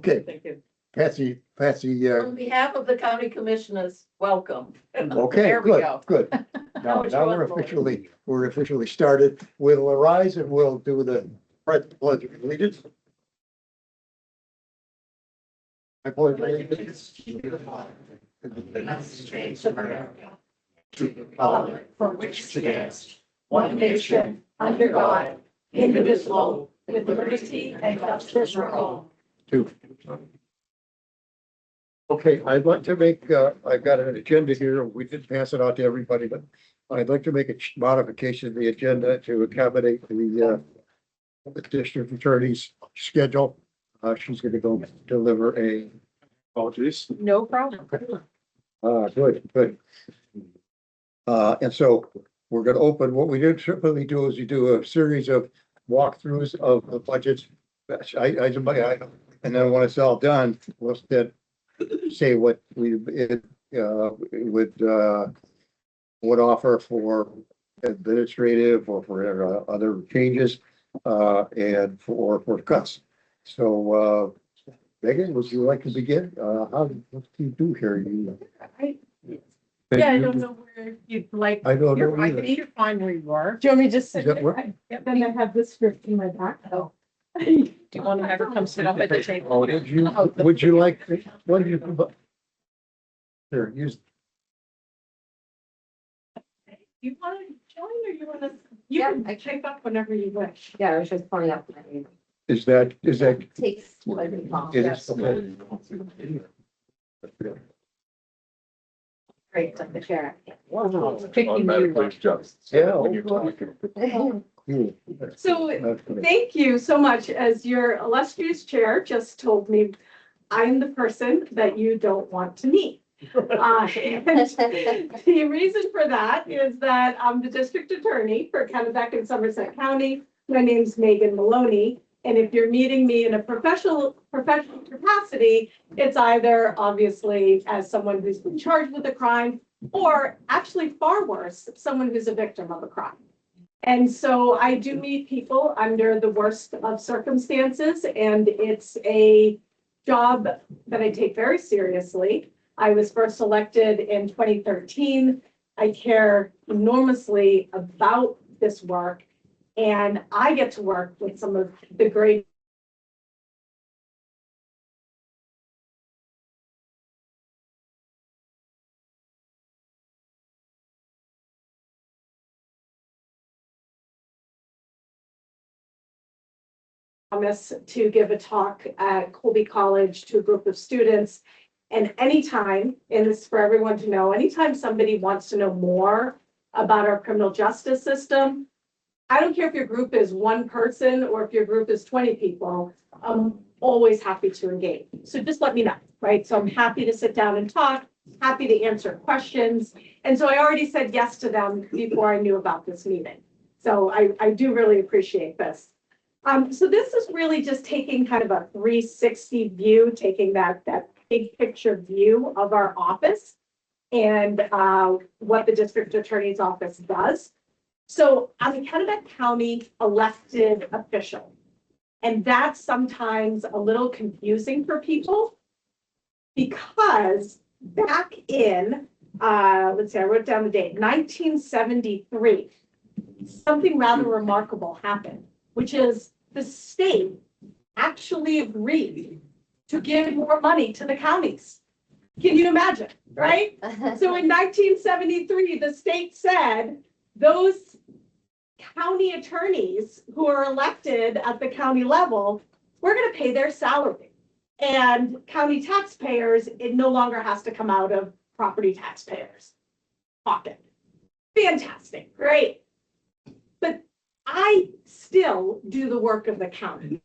Okay, Thank you. Patsy, On behalf of the county commissioners, welcome. okay, There we good, go. good. Now, would you now want, we're officially started. We'll arise and we'll do the pledge of allegiance. I pledge allegiance to the flag of the United States of America, to the republic for which it stands, one nation, under God, indivisible, with liberty and justice for all. Okay, I'd like to make, I've got an agenda here. We did pass it out to everybody, but I'd like to make a modification of the agenda to accommodate the district attorney's schedule. She's gonna go deliver a. Apologies. No problem. Good. And so we're gonna open, what we typically do is you do a series of walkthroughs of the budgets. And then when it's all done, we'll then say what we would offer for administrative or for other changes, and for cuts. So, Megan, would you like to begin? What do you do here? Yeah, I don't know where you'd like. I don't know I either. think you're fine where you are. Do you want me to just sit Does that there? work? Yep, then I have this script in my back. Oh. Do Do you want to have her come sit up at the table? Would you like, what do you? Here, use. you want to join or you want to? You can type up whenever you wish. Yeah, I was just pointing out. Is that? Takes quite a long. It is. Great, like the chair. Picking you. Yeah. Cool. So That's good. thank you so much. As your illustrious chair just told me, I'm the person that you don't want to meet. And the reason for that is that I'm the district attorney for Kennebec and Somerset County. My name's Megan Maloney. And if you're meeting me in a professional capacity, it's either obviously as someone who's been charged with a crime, or actually far worse, someone who's a victim of a crime. And so I do meet people under the worst of circumstances, and it's a job that I take very seriously. I was first elected in 2013. I care enormously about this work, and I get to work with some of the great promise to give a talk at Colby College to a group of students. And anytime, and this is for everyone to know, anytime somebody wants to know more about our criminal justice system, I don't care if your group is one person or if your group is 20 people, I'm always happy to engage. So just let me know, right? So I'm happy to sit down and talk, happy to answer questions. And so I already said yes to them before I knew about this meeting. So I do really appreciate this. So this is really just taking kind of a 360 view, taking that big picture view of our office and what the district attorney's office does. So I'm a Kennebec County elected official, and that's sometimes a little confusing for people because back in, let's see, I wrote down the date, 1973, something rather remarkable happened, which is the state actually agreed to give more money to the counties. Can you imagine, right? So in 1973, the state said those county attorneys who are elected at the county level, we're going to pay their salary. And county taxpayers, it no longer has to come out of property taxpayers' pocket. Fantastic, great. But I still do the work of the county.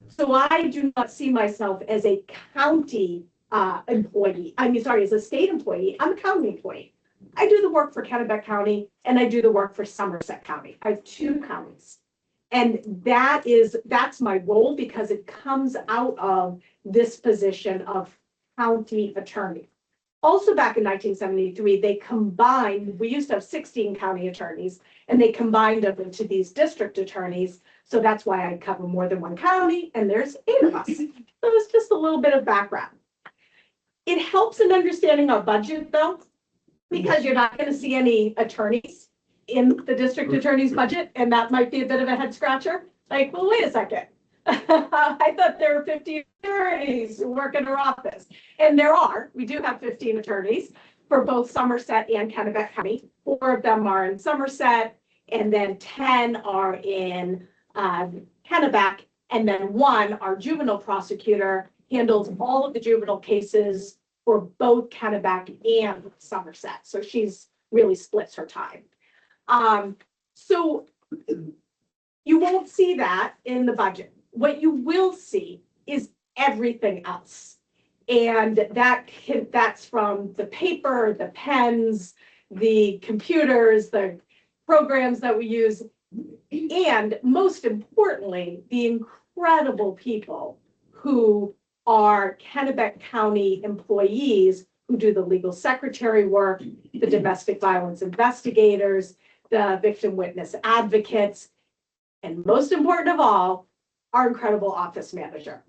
So I do not see myself as a county employee. As a state employee, I'm a county employee. I do the work for Kennebec County and I do the work for Somerset County. I have two counties. And that's my role because it comes out of this position of county attorney. Also back in 1973, they combined, we used to have 16 county attorneys and they combined them into these district attorneys So that's why I cover more than one county, and there's 8 of us. So it's just a little bit of background. It helps in understanding our budget though, because you're not gonna see any attorneys in the district attorney's budget, and that might be a bit of a head scratcher. Like, well, wait a second. I thought there were 15 attorneys who work in our office. And there are, we do have 15 attorneys for both Somerset and Kennebec County. 4 of them are in Somerset, and then 10 are in Kennebec, and then 1, our juvenile prosecutor, handles all of the juvenile cases for both Kennebec and Somerset. So she's really splits her time. So you won't see that in the budget. What you will see is everything else. And that's from the paper, the pens, the computers, the programs that we use, and most importantly, the incredible people who are Kennebec County employees who do the legal secretary work, the domestic violence investigators, the victim witness advocates, and most important of all, our incredible office manager.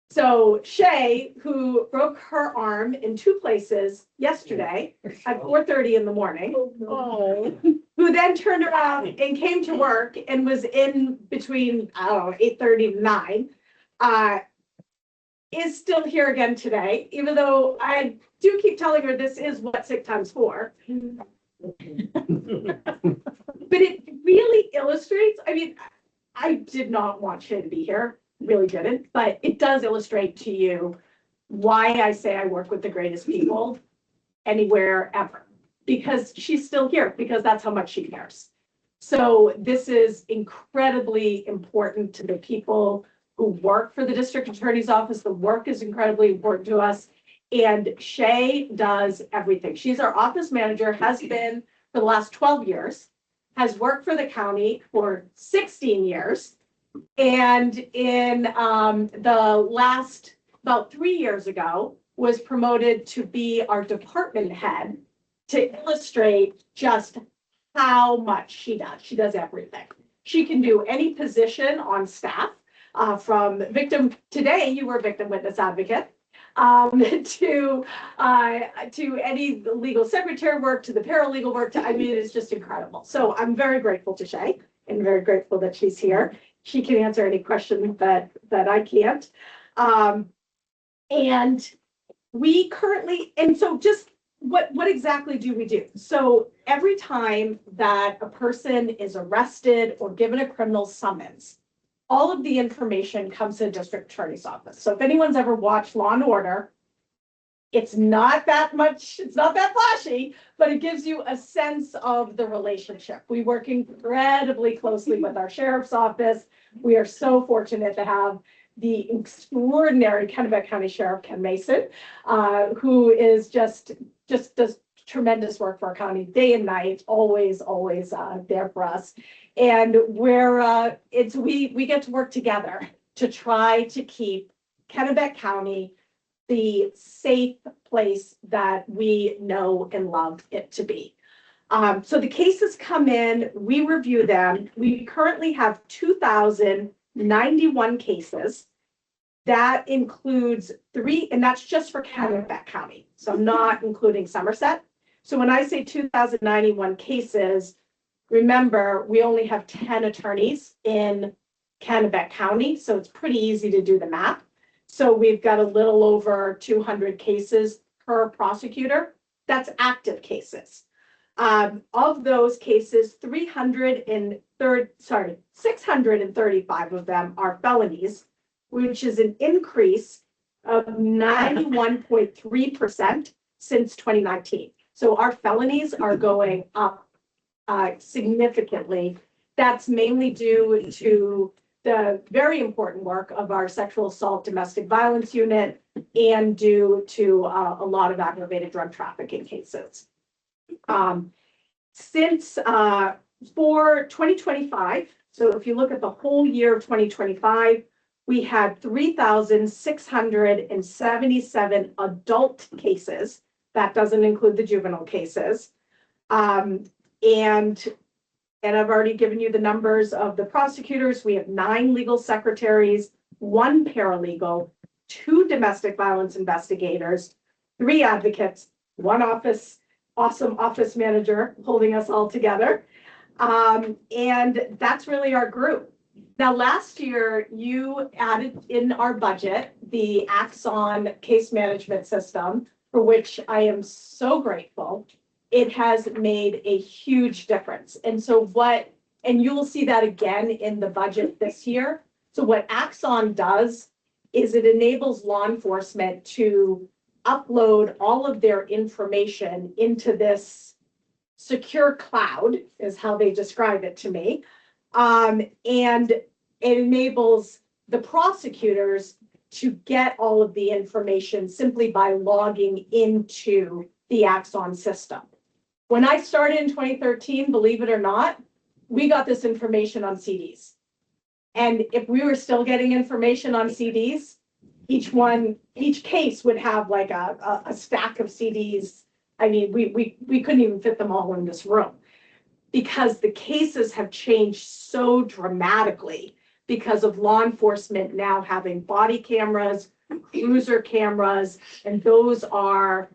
So Shay, who broke her arm in 2 places yesterday at 4:30 in the morning, who then turned around and came to work and was in between, 8:30 to 9, is still here again today, even though I do keep telling her this is what sick time's for. But it really illustrates, I mean, I did not want Shay to be here, really didn't, but it does illustrate to you why I say I work with the greatest people anywhere ever, because she's still here, because that's how much she cares. So this is incredibly important to the people who work for the district attorney's office. The work is incredibly important to us. And Shay does everything. She's our office manager, has been for the last 12 years, has worked for the county for 16 years. And in the last, about 3 years ago, was promoted to be our department head to illustrate just how much she does. She does everything. She can do any position on staff, from victim, today you were victim witness advocate, to any legal secretary work, to the paralegal work, I mean, it's just incredible. So I'm very grateful to Shay and very grateful that she's here. She can answer any question that I can't. And we currently, and so just what exactly do we do? So every time that a person is arrested or given a criminal summons, all of the information comes to the district attorney's office. So if anyone's ever watched Law and Order, it's not that much, it's not that flashy, but it gives you a sense of the relationship. We work incredibly closely with our sheriff's office. We are so fortunate to have the extraordinary Kennebec County Sheriff Ken Mason, who is just does tremendous work for our county day and night, always there for us. And we're we get to work together to try to keep Kennebec County the safe place that we know and love it to be. So the cases come in, we review them. We currently have 2,091 cases. That includes 3, and that's just for Kennebec County. So I'm not including Somerset. So when I say 2,091 cases, remember, we only have 10 attorneys in Kennebec County, so it's pretty easy to do the math. So we've got a little over 200 cases per prosecutor. That's active cases. Of those cases, 635 of them are felonies, which is an increase of 91.3% since 2019. So our felonies are going up significantly. That's mainly due to the very important work of our sexual assault domestic violence unit and due to a lot of aggravated drug trafficking cases. Since for 2025, so if you look at the whole year of 2025, we had 3,677 adult cases. That doesn't include the juvenile cases. And And I've already given you the numbers of the prosecutors. We have 9 legal secretaries, 1 paralegal, 2 domestic violence investigators, 3 advocates, 1 awesome office manager holding us all together. And that's really our group. Now, last year, you added in our budget the Axon case management system, for which I am so grateful. It has made a huge difference. And so and you will see that again in the budget this year. So what Axon does is it enables law enforcement to upload all of their information into this secure cloud, is how they describe it to me. And it enables the prosecutors to get all of the information simply by logging into the Axon system. When I started in 2013, believe it or not, we got this information on CDs. And if we were still getting information on CDs, each case would have like a stack of CDs. I mean, we couldn't even fit them all in this room because the cases have changed so dramatically because of law enforcement now having body cameras, cruiser cameras, and those are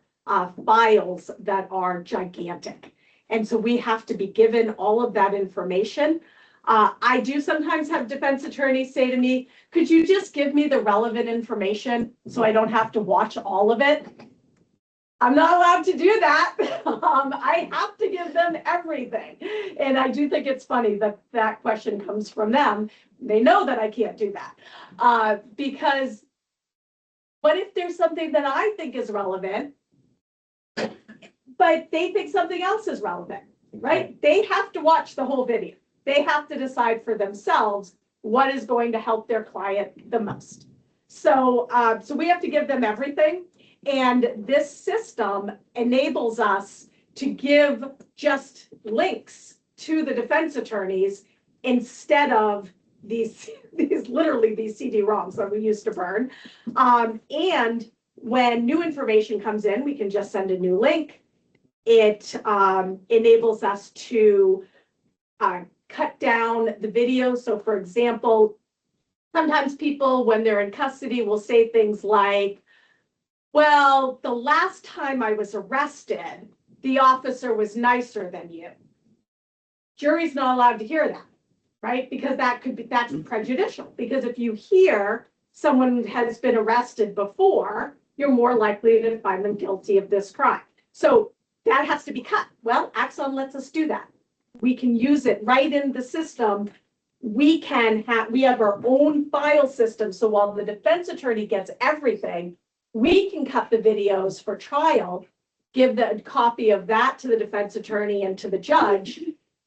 files that are gigantic. And so we have to be given all of that information. I do sometimes have defense attorneys say to me, could you just give me the relevant information so I don't have to watch all of it? I'm not allowed to do that. I have to give them everything. And I do think it's funny that that question comes from them. They know that I can't do that. Because what if there's something that I think is relevant, but they think something else is relevant, right? They have to watch the whole video. They have to decide for themselves what is going to help their client the most. So we have to give them everything. And this system enables us to give just links to the defense attorneys instead of these literally these CD-ROMs that we used to burn. And when new information comes in, we can just send a new link. It enables us to cut down the video. So for example, sometimes people, when they're in custody, will say things like, well, the last time I was arrested, the officer was nicer than you. Jury's not allowed to hear that, right? Because that's prejudicial. Because if you hear someone has been arrested before, you're more likely to find them guilty of this crime. So that has to be cut. Well, Axon lets us do that. We can use it right in the system. We have our own file system. So while the defense attorney gets everything, we can cut the videos for trial, give the copy of that to the defense attorney and to the judge.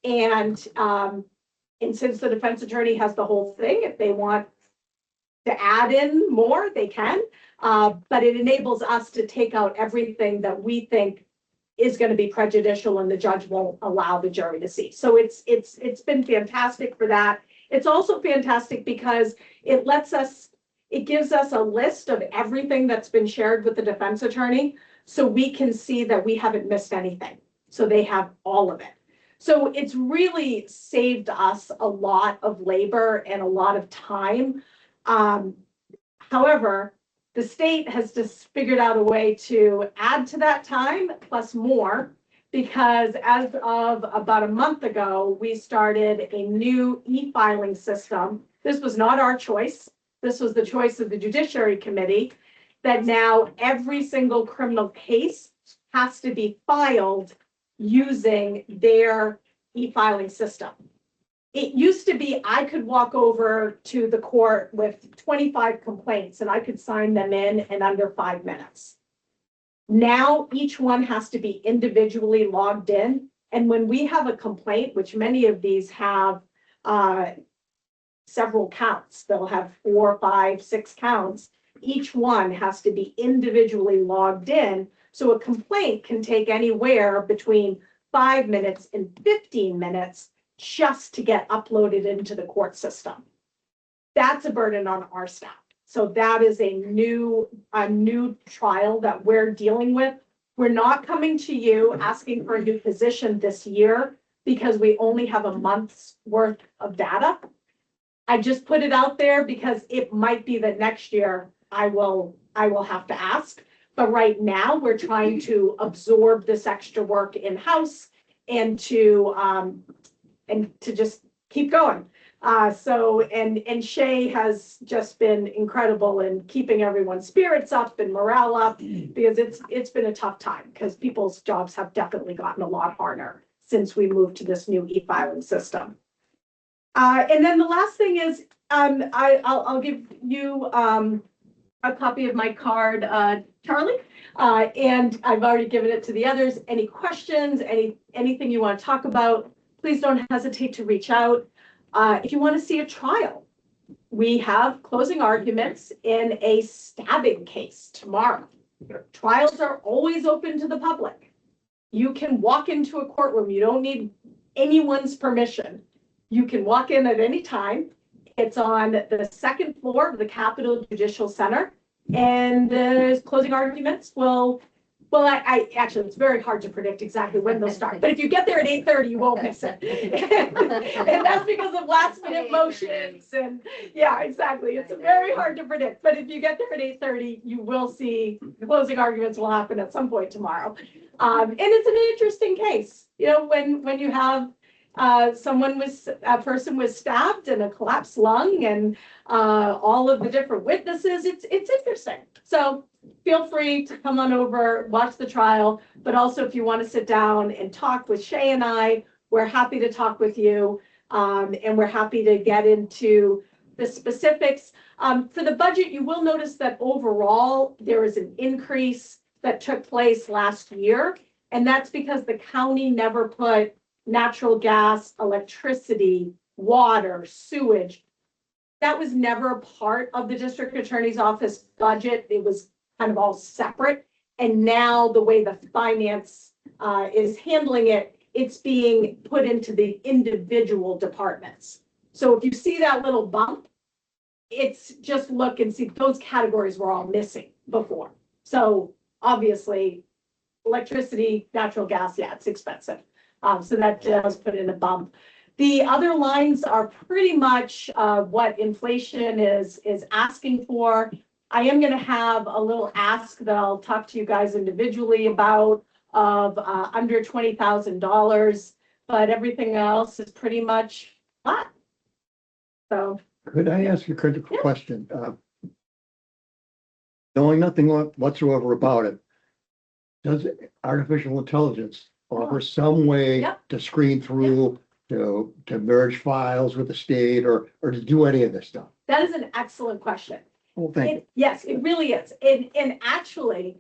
And since the defense attorney has the whole thing, if they want to add in more, they can. But it enables us to take out everything that we think is going to be prejudicial and the judge won't allow the jury to see. So it's been fantastic for that. It's also fantastic because it gives us a list of everything that's been shared with the defense attorney, so we can see that we haven't missed anything. So they have all of it. So it's really saved us a lot of labor and a lot of time. However, the state has just figured out a way to add to that time plus more, because as of about a month ago, we started a new e-filing system. This was not our choice. This was the choice of the Judiciary Committee, that now every single criminal case has to be filed using their e-filing system. It used to be I could walk over to the court with 25 complaints and I could sign them in under 5 minutes. Now each one has to be individually logged in. And when we have a complaint, which many of these have several counts, they'll have 4, 5, 6 counts. Each one has to be individually logged in. So a complaint can take anywhere between 5 minutes and 15 minutes just to get uploaded into the court system. That's a burden on our staff. So that is a new trial that we're dealing with. We're not coming to you asking for a new position this year. because we only have a month's worth of data. I just put it out there because it might be that next year I will have to ask. But right now, we're trying to absorb this extra work in-house and to just keep going. And Shay has just been incredible in keeping everyone's spirits up and morale up, because it's been a tough time, because people's jobs have definitely gotten a lot harder since we moved to this new e-filing system. And then the last thing is, I'll give you a copy of my card, Charlie. And I've already given it to the others. Any questions, anything you want to talk about, please don't hesitate to reach out. If you want to see a trial, we have closing arguments in a stabbing case tomorrow. Trials are always open to the public. You can walk into a courtroom. You don't need anyone's permission. You can walk in at any time. It's on the second floor of the Capitol Judicial Center. And the closing arguments I actually, it's very hard to predict exactly when they'll start, but if you get there at 8:30, you won't miss it. And that's because of last minute motions and yeah, exactly. It's very hard to predict, but if you get there at 8:30, you will see the closing arguments will happen at some point tomorrow. And it's an interesting case, you know, when you have a person was stabbed and a collapsed lung and all of the different witnesses, it's interesting. So feel free to come on over, watch the trial, but also if you want to sit down and talk with Shay and I, we're happy to talk with you. And we're happy to get into the specifics. For the budget, you will notice that overall there is an increase that took place last year. And that's because the county never put natural gas, electricity, water, sewage. That was never a part of the district attorney's office budget. It was kind of all separate. And now the way the finance is handling it, it's being put into the individual departments. So if you see that little bump, it's just look and see those categories were all missing before. So obviously electricity, natural gas, yeah, it's expensive. So that does put in a bump. The other lines are pretty much what inflation is asking for. I am going to have a little ask that I'll talk to you guys individually about of under $20,000, but everything else is pretty much flat. So Could I ask you a critical Yeah. question? Knowing nothing whatsoever about it, does artificial intelligence offer some way Yep. to screen through, to merge files with the state or to do any of this stuff? that is an excellent question. Well, thank you. Yes, it really is. And actually,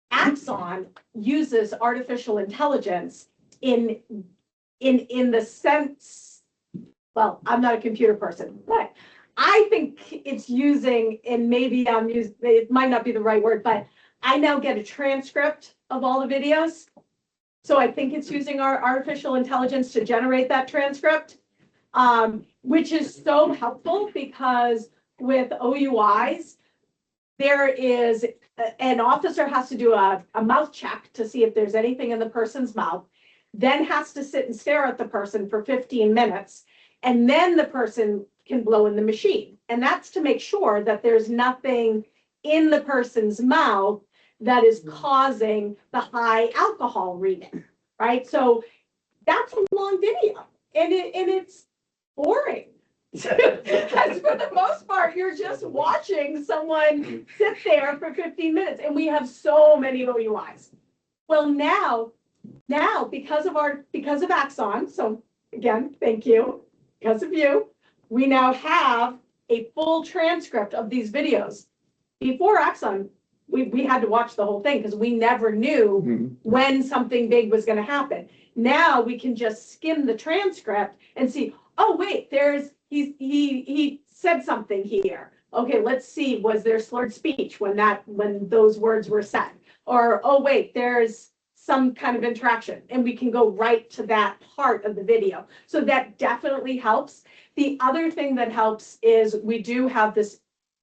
Axon uses artificial intelligence in the sense, well, I'm not a computer person, but I think it's using, and maybe it might not be the right word, but I now get a transcript of all the videos. So I think it's using our artificial intelligence to generate that transcript, which is so helpful because with OUIs, there is an officer has to do a mouth check to see if there's anything in the person's mouth, then has to sit and stare at the person for 15 minutes, and then the person can blow in the machine. And that's to make sure that there's nothing in the person's mouth that is causing the high alcohol reading, right? So that's a long video and it's boring. As for the most part, you're just watching someone sit there for 15 minutes and we have so many OUIs. Well, now because of Axon, so again, thank you, because of you, we now have a full transcript of these videos. Before Axon, we had to watch the whole thing because we never knew when something big was going to happen. Now we can just skim the transcript and see, oh wait, he said something here. Okay, let's see, was there slurred speech when those words were said? Or, oh wait, there's some kind of interaction, and we can go right to that part of the video. So that definitely helps. The other thing that helps is we do have this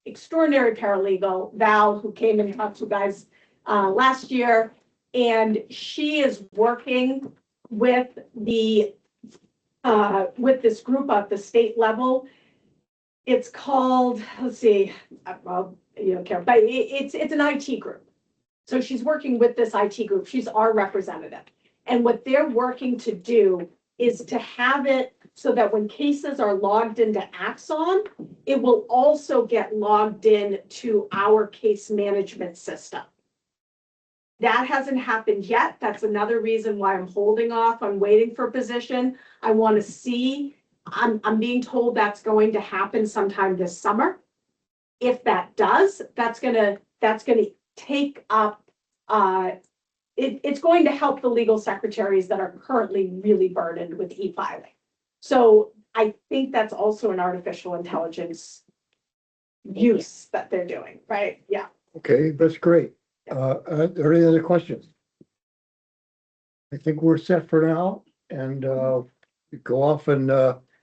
extraordinary paralegal, Val, who came and talked to you guys last year, and she is working with the with this group at the state level. It's called, let's see, well, you don't care, but it's an IT group. So she's working with this IT group. She's our representative. And what they're working to do is to have it so that when cases are logged into Axon, it will also get logged in to our case management system. That hasn't happened yet. That's another reason why I'm holding off on waiting for a position. I want to see, I'm being told that's going to happen sometime this summer. If that does, that's gonna take up, it's going to help the legal secretaries that are currently really burdened with e-filing. So I think that's also an artificial intelligence use that they're doing, right? Yeah. Okay, that's great. Are there any other questions? I think we're set for now and, go off and,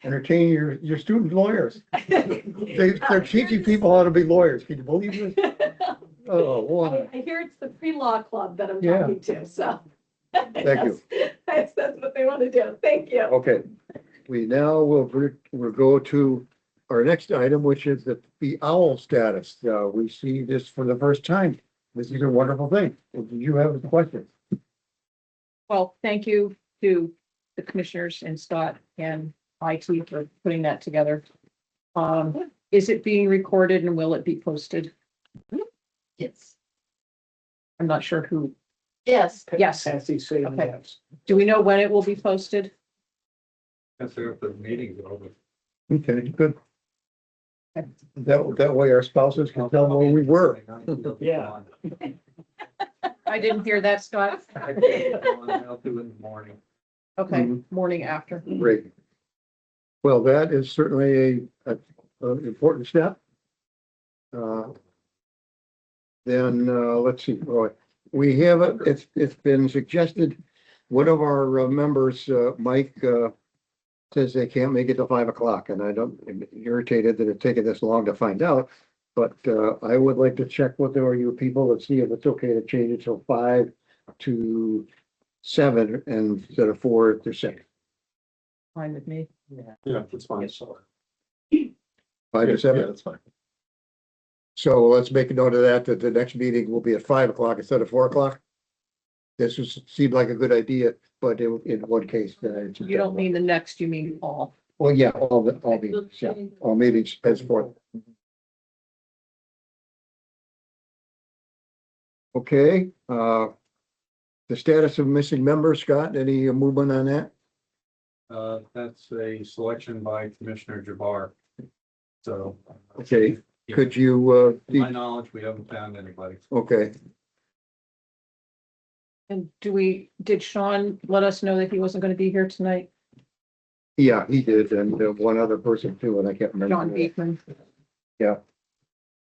entertain your student lawyers. They're teaching people how to be lawyers. Can you believe this? Oh, wow. I hear it's the pre-law club that I'm Yeah. talking to, so. Thank you. That's what they want to do. Thank you. Okay, we now we'll go to our next item, which is the owl status. We see this for the first time. This is a wonderful thing. Do you have a question? Well, thank you to the commissioners and Scott and IT for putting that together. Is it being recorded and will it be posted? Yes. I'm not sure who. Yes. Yes. SEC, Okay. yes. Do we know when it will be posted? That's if the meeting's over. Okay, good. That way our spouses can tell where we were. Yeah. I didn't hear that, Scott. I'll do it in the morning. Okay, Mhm. morning after. Great. Well, that is certainly a important step. Then, let's see, Roy, we have, it's been suggested, one of our members, Mike, says they can't make it till 5 o'clock, and I'm irritated that it's taken this long to find out. But, I would like to check with you people and see if it's okay to change it till 5 to 7 instead of 4 to 6. Fine with me. Yeah, that's fine. 5 to 7? Yeah, that's fine. So let's make a note of that the next meeting will be at 5 o'clock instead of 4 o'clock. Seemed like a good idea, but in one case. You don't mean the next, you mean all. Well, yeah, all meetings, yeah, all meetings henceforth. Okay, the status of missing members, Scott, any movement on that? That's a selection by Commissioner Jabbar. So. Okay, could you, To my knowledge, we haven't found anybody. okay, And did Sean let us know that he wasn't going to be here tonight? yeah, he did, and one other person too, and I can't remember. John Beekman? Yeah.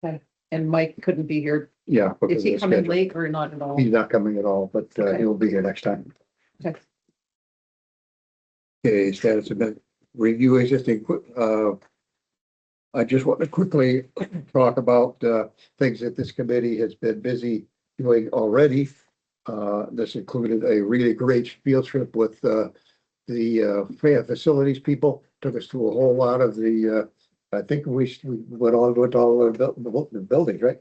Okay, and Mike couldn't be here. Yeah. because Is he of the coming schedule. late or not at all? He's not coming at all, but Okay. he'll be here next time. Okay. Okay, status of review existing, I just want to quickly talk about, things that this committee has been busy doing already. This included a really great field trip with, the facilities people, took us to a whole lot of the, I think we went all the buildings, right?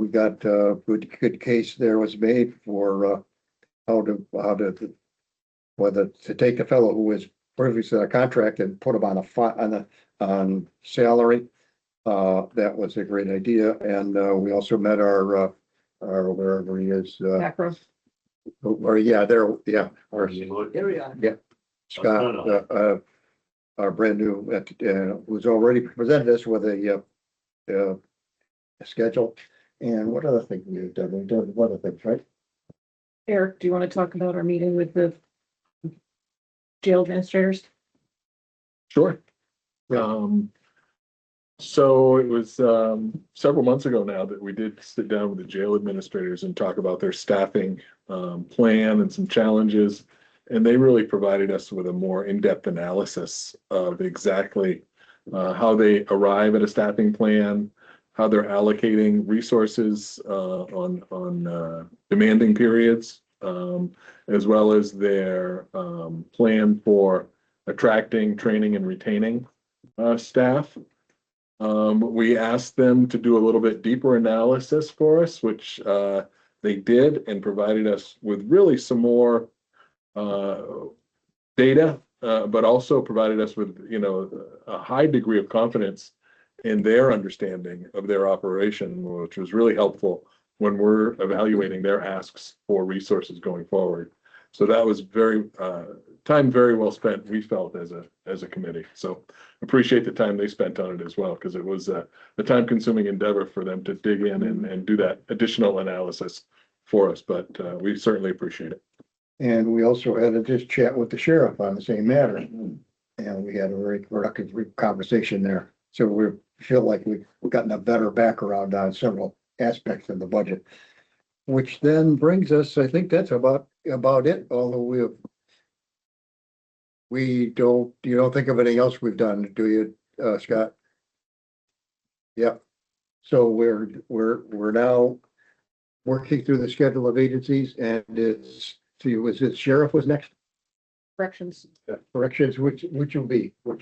We got good case there was made for how to whether to take a fellow who was previously on a contract and put him on salary. That was a great idea, and we also met our wherever he is, Macro. or yeah, there, yeah, our Scott, our brand new, who's already presented us with a schedule. And what other thing we've done? We've done other things, right? Eric, do you want to talk about our meeting with the jail administrators? Sure. So it was several months ago now that we did sit down with the jail administrators and talk about their staffing plan and some challenges. And they really provided us with a more in-depth analysis of exactly how they arrive at a staffing plan, how they're allocating resources on demanding periods, as well as their plan for attracting, training, and retaining staff. We asked them to do a little bit deeper analysis for us, which they did, and provided us with really some more data, but also provided us with, a high degree of confidence in their understanding of their operation, which was really helpful when we're evaluating their asks for resources going forward. So that was time very well spent, we felt, as a committee. So appreciate the time they spent on it as well, because it was a time-consuming endeavor for them to dig in and do that additional analysis for us, but we certainly appreciate it. And we also had a just chat with the sheriff on the same matter. And we had a very productive conversation there. So we feel like we've gotten a better background on several aspects of the budget. Which then brings us, I think that's about it, although you don't think of anything else we've done, do you, Scott? Yeah. So we're now working through the schedule of agencies, and was it sheriff was next? Corrections. Corrections, which will be? Well,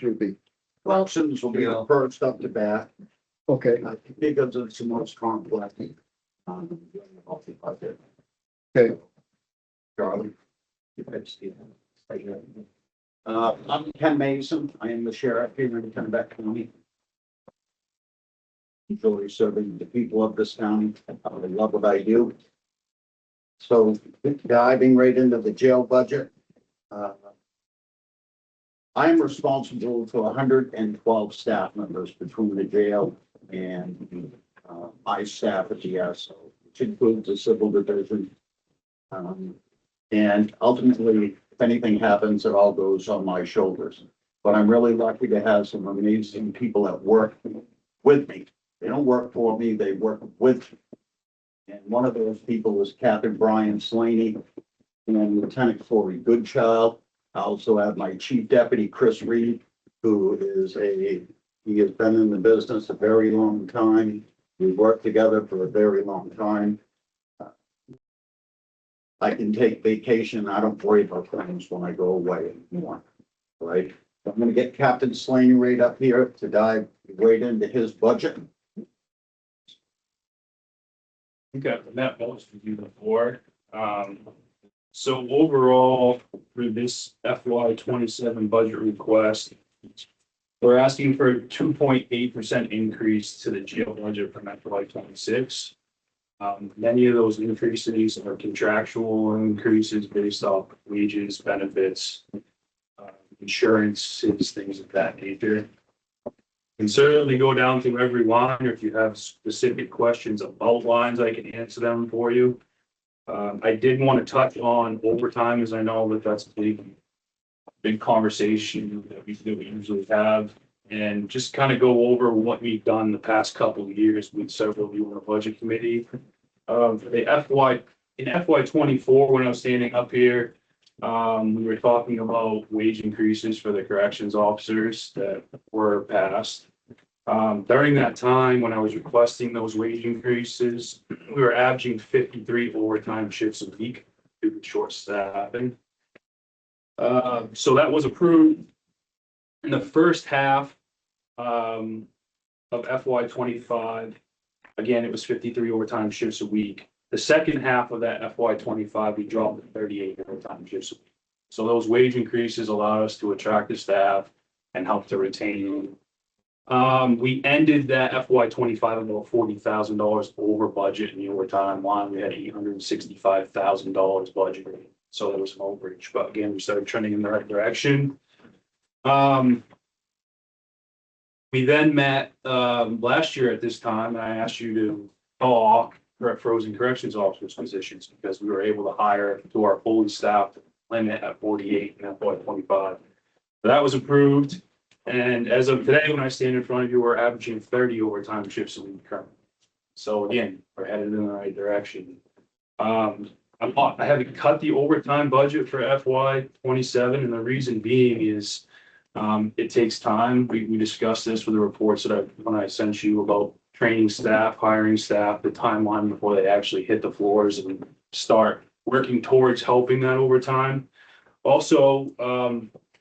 Corrections will be the first up to bat, Okay, because it's the most complex. okay, Charlie. I'm Ken Mason. I am the sheriff here in Kennebec County. Enjoy serving the people of this county. I love what I do. So diving right into the jail budget. I am responsible for 112 staff members between the jail and my staff at the SO, which includes the civil division. And ultimately, if anything happens, it all goes on my shoulders. But I'm really lucky to have some amazing people that work with me. They don't work for me, they work with me. And one of those people is Captain Brian Slaney and Lieutenant Corey Goodchild. I also have my chief deputy, Chris Reed, who he has been in the business a very long time. We worked together for a very long time. I can take vacation. I don't worry about things when I go away anymore, right? I'm going to get Captain Slaney right up here to dive right into his budget. I think I've met most of you before. So overall, for this FY 27 budget request, we're asking for a 2.8% increase to the jail budget from FY 26. Many of those increases are contractual increases based off wages, benefits, insurances, things of that nature. Can certainly go down through every line, or if you have specific questions about lines, I can answer them for you. I did want to touch on overtime, as I know that that's a big conversation that we usually have, and just kind of go over what we've done the past couple of years with several of you on the budget committee. In FY 24, when I was standing up here, we were talking about wage increases for the corrections officers that were passed. During that time, when I was requesting those wage increases, we were averaging 53 overtime shifts a week due to short staffing. So that was approved in the first half of FY 25. Again, it was 53 overtime shifts a week. The second half of that FY 25, we dropped to 38 overtime shifts a week. So those wage increases allowed us to attract the staff and help to retain. We ended that FY 25 about $40,000 over budget in the overtime line. We had $865,000 budgeted. So there was some overage, but again, we started trending in the right direction. We then met last year at this time, and I asked you to talk for frozen corrections officers positions because we were able to hire to our fully staffed limit at 48 in FY 25. So that was approved. And as of today, when I stand in front of you, we're averaging 30 overtime shifts a week currently. So again, we're headed in the right direction. I haven't cut the overtime budget for FY 27, and the reason being is it takes time. We discussed this with the reports when I sent you about training staff, hiring staff, the timeline before they actually hit the floors and start working towards helping that overtime. Also,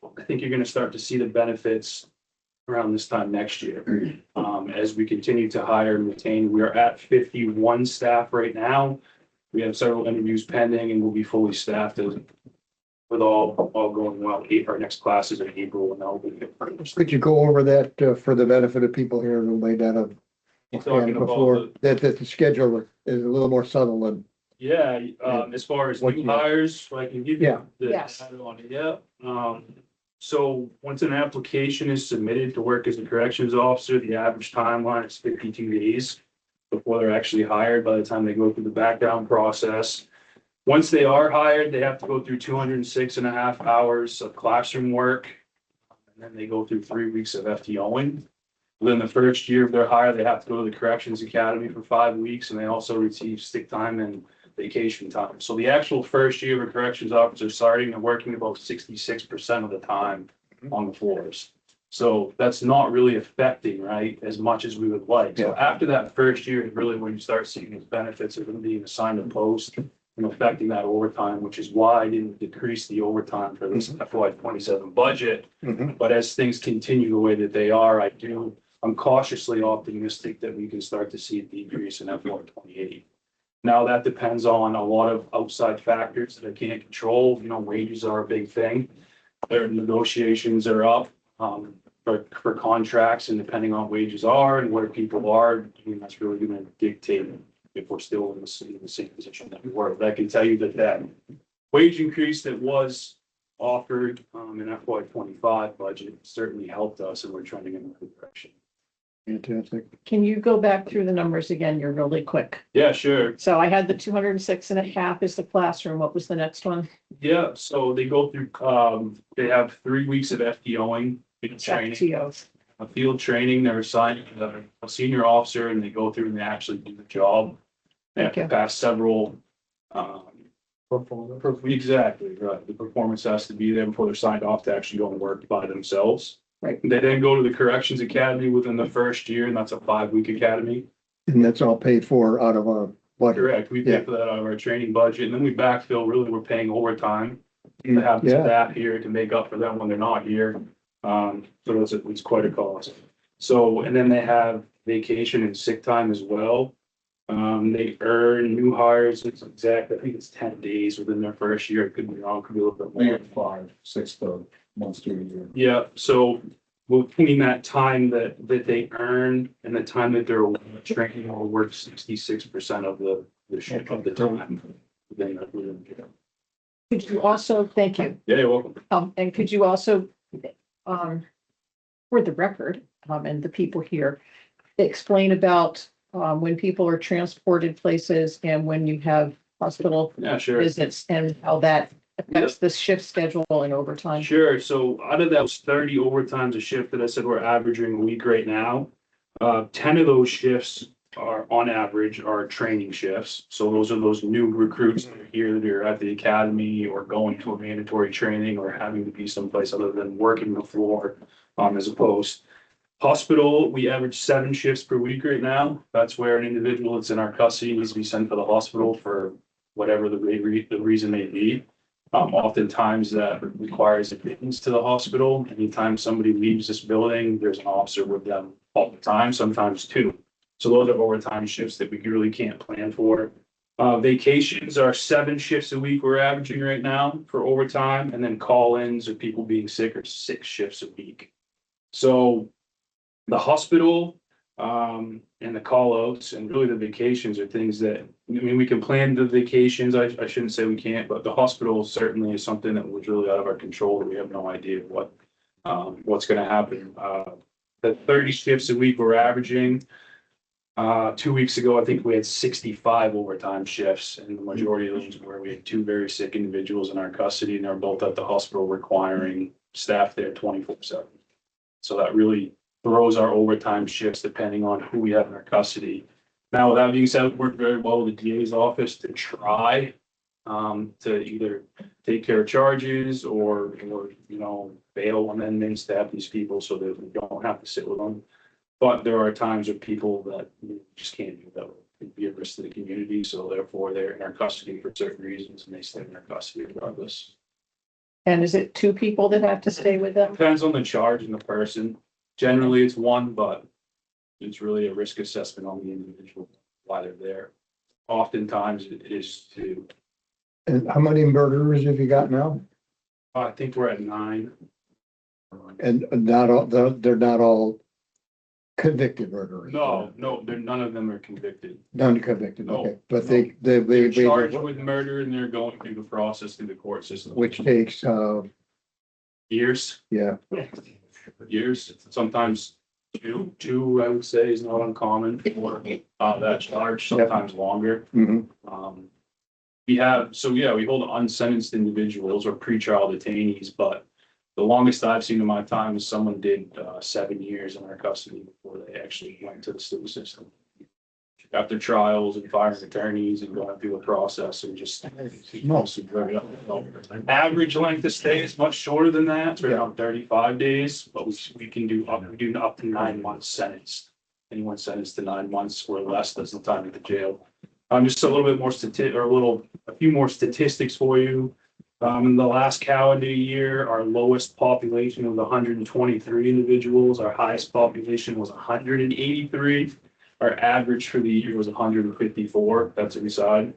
I think you're gonna start to see the benefits around this time next year. As we continue to hire and retain, we are at 51 staff right now. We have several interviews pending and we'll be fully staffed with all going well. Our next class is in April and that'll be. Could you go over that for the benefit of people here who may not have You're talking about before, that the schedule is a little more subtle than. Yeah, as far as What new you- hires, I can give Yeah. you the Yes. data on it, yeah. So once an application is submitted to work as a corrections officer, the average timeline is 52 days before they're actually hired, by the time they go through the background process. Once they are hired, they have to go through 206.5 hours of classroom work. And then they go through 3 weeks of FTOing. Within the first year of their hire, they have to go to the Corrections Academy for 5 weeks, and they also receive sick time and vacation time. So the actual first year of a corrections officer starting and working about 66% of the time on the floors. So that's not really affecting, right, as much as we would like. So after that first year is really when you start seeing those benefits of them being assigned a post and affecting that overtime, which is why I didn't decrease the overtime for this FY 27 budget. But as things continue the way that they are, I'm cautiously optimistic that we can start to see a decrease in FY 28. Now, that depends on a lot of outside factors that I can't control. Wages are a big thing. Their negotiations are up for contracts, and depending on wages are and where people are, that's really going to dictate if we're still in the same position that we were. But I can tell you that wage increase that was offered in FY 25 budget certainly helped us, and we're trending in the right direction. Fantastic. Can you go back through the numbers again? You're really quick. Yeah, sure. So I had the 206.5 is the classroom. What was the next one? Yeah, so they go through, they have 3 weeks of FTOing, training, FTOs. a field training. They're assigned a senior officer, and they go through and they actually do the job. They have Thank to you. pass several, exactly, right. The performance has to be there before they're signed off to actually go and work by themselves. Right. They then go to the Corrections Academy within the first year, and that's a 5-week academy. And that's all paid for out of our budget. Correct. We pay for that out of our training budget, and then we backfill, really, we're paying overtime to have the Yeah, staff here to make up for them when they're not here. So it's quite a cost. So, and then they have vacation and sick time as well. They earn new hires, it's exact, I think it's 10 days within their first year. It could be wrong, could be a little bit more. 5, 6 months to a year. Yeah, so between that time that they earn and the time that they're training, will work 66% of the time. Within that. Could you also, thank you. Yeah, you're welcome. And could you also, for the record, and the people here, explain about, when people are transported places and when you have hospital Yeah, sure. visits and how that affects the shift schedule and overtime? Sure. So out of those 30 overtimes a shift that I said we're averaging a week right now, 10 of those shifts are on average are training shifts. So those are those new recruits that are here that are at the academy or going to a mandatory training or having to be someplace other than working the floor as opposed. Hospital, we average 7 shifts per week right now. That's where an individual that's in our custody needs to be sent to the hospital for whatever the reason may be. Oftentimes that requires admittance to the hospital. Anytime somebody leaves this building, there's an officer with them all the time, sometimes 2. So those are overtime shifts that we really can't plan for. Vacations are 7 shifts a week we're averaging right now for overtime, and then call-ins or people being sick are 6 shifts a week. So the hospital and the call-outs and really the vacations are things that, we can plan the vacations. I shouldn't say we can't, but the hospital certainly is something that was really out of our control. We have no idea what's going to happen. The 30 shifts a week we're averaging. 2 weeks ago, I think we had 65 overtime shifts, and the majority of those were we had 2 very sick individuals in our custody, and they're both at the hospital requiring staff there 24/7. So that really throws our overtime shifts depending on who we have in our custody. Now, with that being said, we work very well with the DA's office to try to either take care of charges or bail amendments to have these people so that we don't have to sit with them. But there are times of people that we just can't do that. It'd be a risk to the community, so therefore they're in our custody for certain reasons and they stay in our custody regardless. And is it two people that have to stay with them? Depends on the charge and the person. Generally, it's one, but it's really a risk assessment on the individual while they're there. Oftentimes it is two. And how many murderers have you got now? I think we're at 9. And not all, they're not all convicted murderers? No, none of them are convicted. None convicted, No, okay, but no. they, They're charged with murder and they're going through the process through the court system. which takes, Years, yeah, years, sometimes two, I would say is not uncommon for, that charge, sometimes longer. mhm, We have, so yeah, we hold unsentenced individuals or pretrial detainees, but the longest I've seen in my time is someone did 7 years in our custody before they actually went to the school system. After trials and firing attorneys and going through a process and just. Average length of stay is much shorter than that, it's around 35 days, but we can do up to 9 months sentence. Anyone sentenced to 9 months or less, that's the time at the jail. Just a little bit more a few more statistics for you. In the last calendar year, our lowest population was 123 individuals. Our highest population was 183. Our average for the year was 154. That's a reside.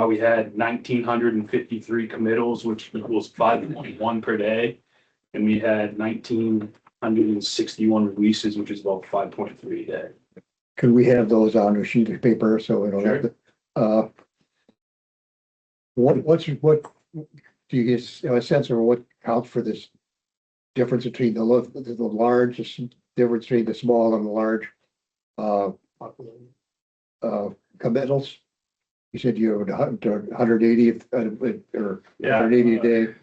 We had 1,953 committals, which equals 5.1 per day. And we had 1,961 releases, which is about 5.3 a day. could we have those on a sheet of paper so we don't have to, what do you get a sense of what counts for this difference between the large, difference between the small and the large, committals? You said you have 180 or Yeah. 180 a day.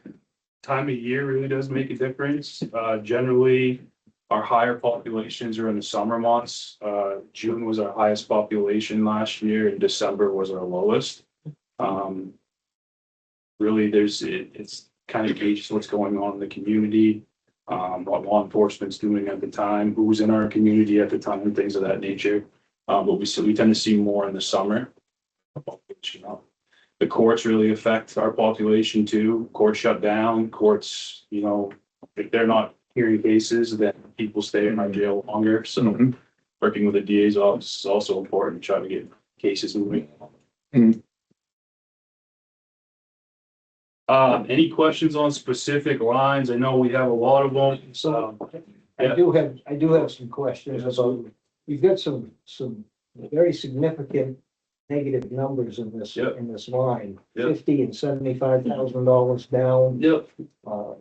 Time of year really does make a difference. Generally, our higher populations are in the summer months. June was our highest population last year and December was our lowest. Really, it's kind of gauges what's going on in the community, what law enforcement's doing at the time, who's in our community at the time, and things of that nature. But we tend to see more in the summer. The courts really affect our population too. Courts shut down, courts, if they're not hearing cases, then people stay in our jail longer. So Mhm. working with the DA's office is also important, trying to get cases moving. Mhm. Any questions on specific lines? I know we have a lot of them. So yeah. I do have some questions about, we've got some very significant negative numbers in this, Yep. in this line. Yep. $50,000 and $75,000 down. Yep. Uh,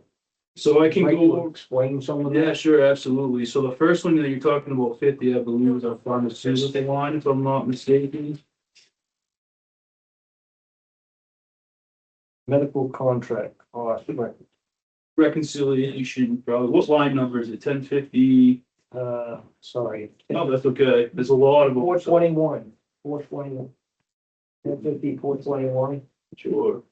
So I can Might go you over. explain some of Yeah, that? sure, absolutely. So the first one that you're talking about 50, I believe, is our pharmaceutical line, if I'm not mistaken. Medical contract cost, right. Reconciliation, probably. What line number is it? 1050? Sorry. Oh, that's okay. There's a lot of them. 421, 421. 1050, 421. Sure.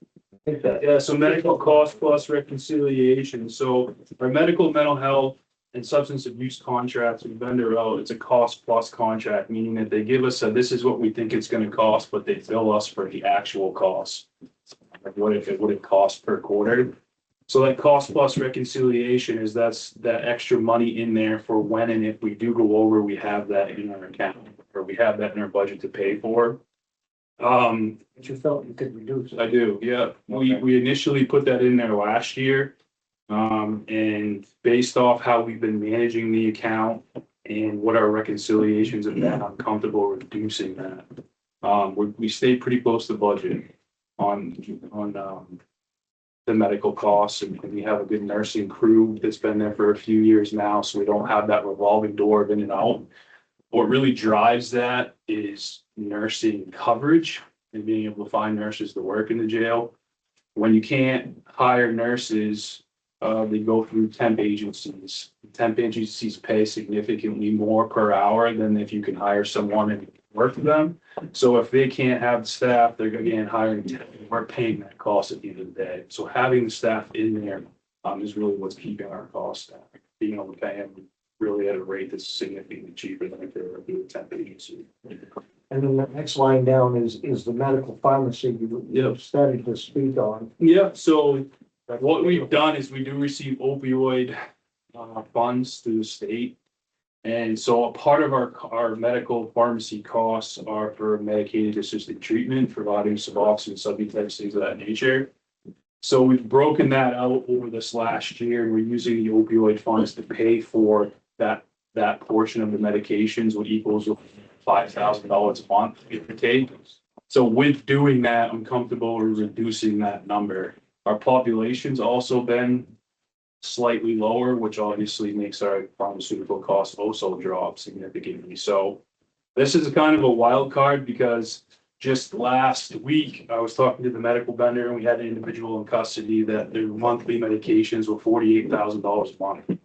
Yeah, so medical cost plus reconciliation. So our medical, mental health and substance abuse contracts we vendor out, it's a cost plus contract, meaning that they give us this is what we think it's gonna cost, but they bill us for the actual cost. Like what it cost per quarter. So that cost plus reconciliation is that's that extra money in there for when and if we do go over, we have that in our account or we have that in our budget to pay for. But you felt you could reduce it. I do, yeah. We initially put that in there last year. And based off how we've been managing the account and what our reconciliations have been, I'm comfortable reducing that. We stayed pretty close to budget on the medical costs and we have a good nursing crew that's been there for a few years now, so we don't have that revolving door of in and out. What really drives that is nursing coverage and being able to find nurses to work in the jail. When you can't hire nurses, they go through temp agencies. Temp agencies pay significantly more per hour than if you can hire someone and work for them. So if they can't have the staff, they're again hiring temp. We're paying that cost at the end of the day. So having the staff in there is really what's keeping our costs down. Being able to pay them really at a rate that's significantly cheaper than if they were through a temp agency. And then the next line down is the medical pharmacy you Yep. started to speak on. Yeah, so What we've done is we do receive opioid funds through the state. And so a part of our medical pharmacy costs are for medicated assisted treatment, providing Suboxone, Subutex, things of that nature. So we've broken that out over this last year, and we're using the opioid funds to pay for that portion of the medications, what equals $5,000 a month, give or take. So with doing that, I'm comfortable with reducing that number. Our population's also been slightly lower, which obviously makes our pharmaceutical costs also drop significantly. So this is a kind of a wild card because just last week I was talking to the medical vendor and we had an individual in custody that their monthly medications were $48,000 a month.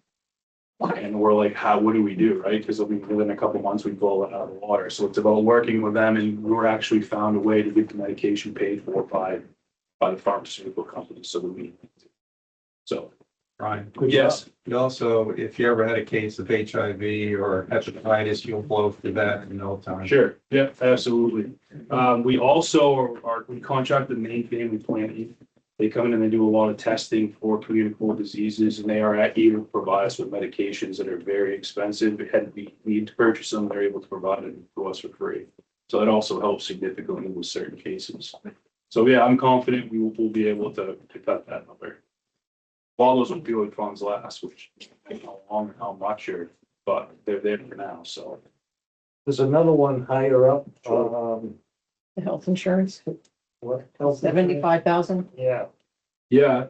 And we're like, what do we do, right? Because I mean, within a couple months we blow it out of the water. So it's about working with them, and we're actually found a way to get the medication paid for by the pharmaceutical company. So we need to. So. Ryan. Yes. You also, if you ever had a case of HIV or hepatitis, you'll blow through that in no time. Sure, yeah, absolutely. We also we contract the Maine Family Planning. They come in and they do a lot of testing for communicable diseases, and they are able to provide us with medications that are very expensive. If we need to purchase them, they're able to provide it to us for free. So that also helps significantly with certain cases. So yeah, I'm confident we'll be able to cut that number. While those opioid funds last, which I don't know how long or how much, but they're there for now, so. There's another one higher up, The health insurance, what? health insurance? 75,000. Yeah, Yeah,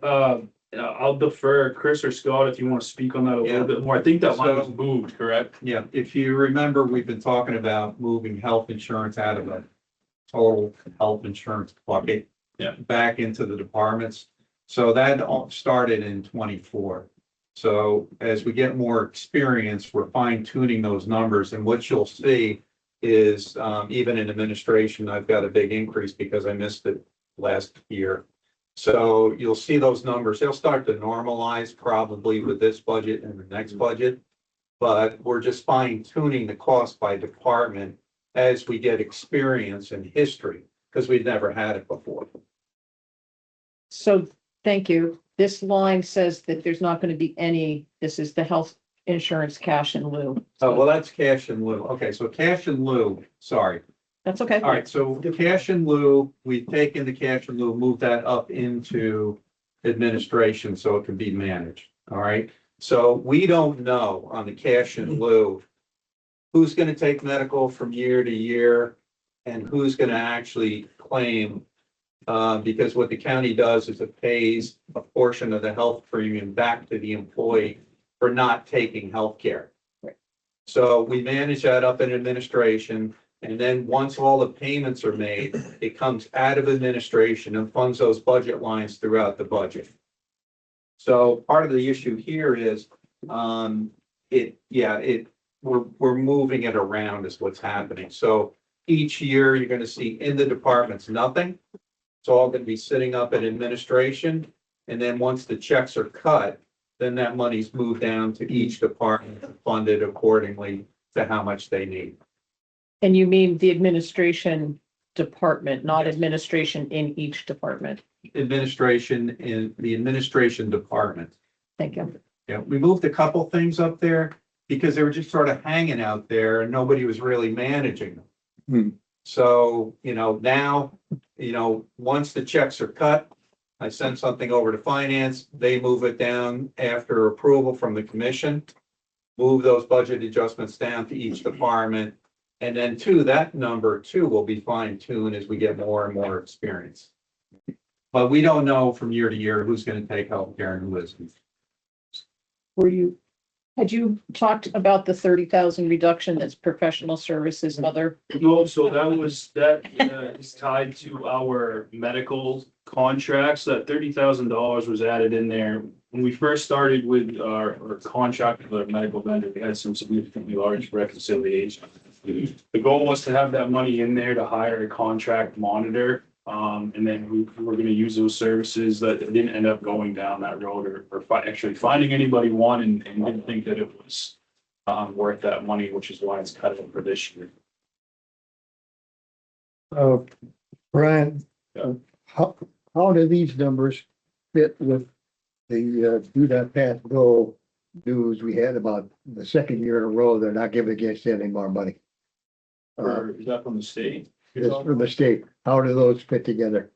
I'll defer Chris or Scott if you want to speak on that a Yeah. little bit more. I think that line was So- moved, correct? Yeah, if you remember, we've been talking about moving health insurance out of a total health insurance bucket. Yeah. Back into the departments. So that all started in 24. So as we get more experience, we're fine tuning those numbers, and what you'll see is even in administration, I've got a big increase because I missed it last year. So you'll see those numbers, they'll start to normalize probably with this budget and the next budget. But we're just fine tuning the cost by department as we get experience and history, because we've never had it before. So thank you. This line says that there's not going to be any, this is the health insurance cash in lieu. Oh, well, that's cash in lieu. Okay, so cash in lieu, sorry. That's okay. All right, so the cash in lieu, we've taken the cash in lieu, moved that up into administration so it can be managed. All right, so we don't know on the cash in lieu who's going to take medical from year to year and who's going to actually claim. Because what the county does is it pays a portion of the health premium back to the employee for not taking health care. Right. So we manage that up in administration, and then once all the payments are made, it comes out of administration and funds those budget lines throughout the budget. So part of the issue here is, we're moving it around is what's happening. So each year you're going to see in the departments, nothing. It's all going to be sitting up in administration. And then once the checks are cut, then that money's moved down to each department and funded accordingly to how much they need. And you mean the administration department, not Yes. administration in each department? Administration in the administration department. Thank you. Yeah, we moved a couple things up there because they were just sort of hanging out there and nobody was really managing them. Hmm. So, now, once the checks are cut, I send something over to finance, they move it down after approval from the commission. Move those budget adjustments down to each department. And then that number will be fine tuned as we get more and more experience. But we don't know from year to year who's going to take healthcare and who isn't. Had you talked about the 30,000 reduction that's professional services, other? No, so that is tied to our medical contracts. That $30,000 was added in there. When we first started with our contract with our medical vendor, we had some significantly large reconciliation. The goal was to have that money in there to hire a contract monitor. And then we were going to use those services that didn't end up going down that road or actually finding anybody one and didn't think that it was worth that money, which is why it's cut it for this year. Brian, Yeah. how do these numbers fit with the, do not pass go news we had about the second year in a row, they're not giving against any more money. Or is that from the state? It's from the state. How do those fit together?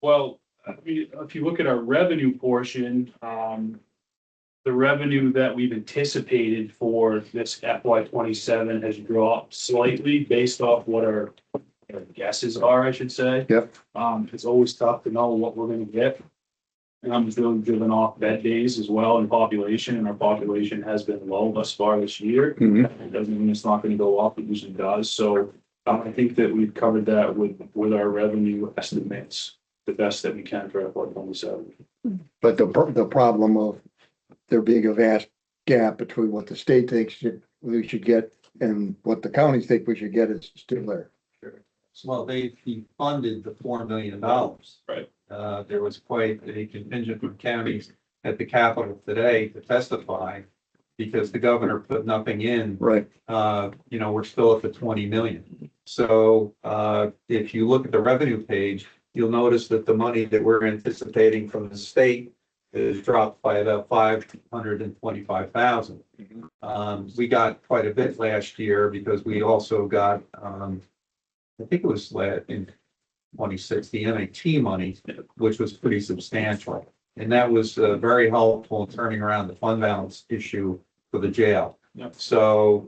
Well, I mean, if you look at our revenue portion, the revenue that we've anticipated for this FY 27 has dropped slightly based off what our guesses are, I should say. Yep. It's always tough to know what we're gonna get. And I'm really driven off bed days as well in population, and our population has been low thus far this year. It doesn't mean it's not gonna go up, it usually does, so I think that we've covered that with our revenue estimates, the best that we can for FY 27. But the problem of there being a vast gap between what the state thinks we should get and what the counties think we should get is still there. Well, they funded the $4 million. Right. There was quite a contingent from counties at the Capitol today to testify because the governor put nothing in. Right. We're still at the 20 million. So if you look at the revenue page, you'll notice that the money that we're anticipating from the state is dropped by about 525,000. We got quite a bit last year because we also got, I think it was in 26, the MAT money, which was pretty substantial. And that was very helpful in turning around the fund balance issue for the jail. Yep. So,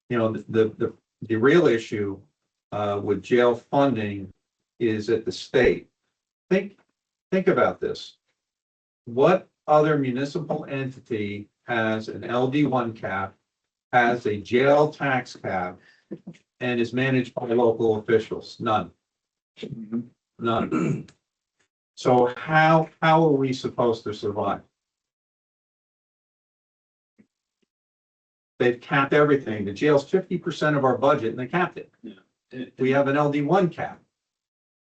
the real issue with jail funding is at the state. Think about this. What other municipal entity has an LD1 cap, has a jail tax cap, and is managed by local officials? None. None. So how are we supposed to survive? They've capped everything. The jail's 50% of our budget and they capped it. We have an LD1 cap.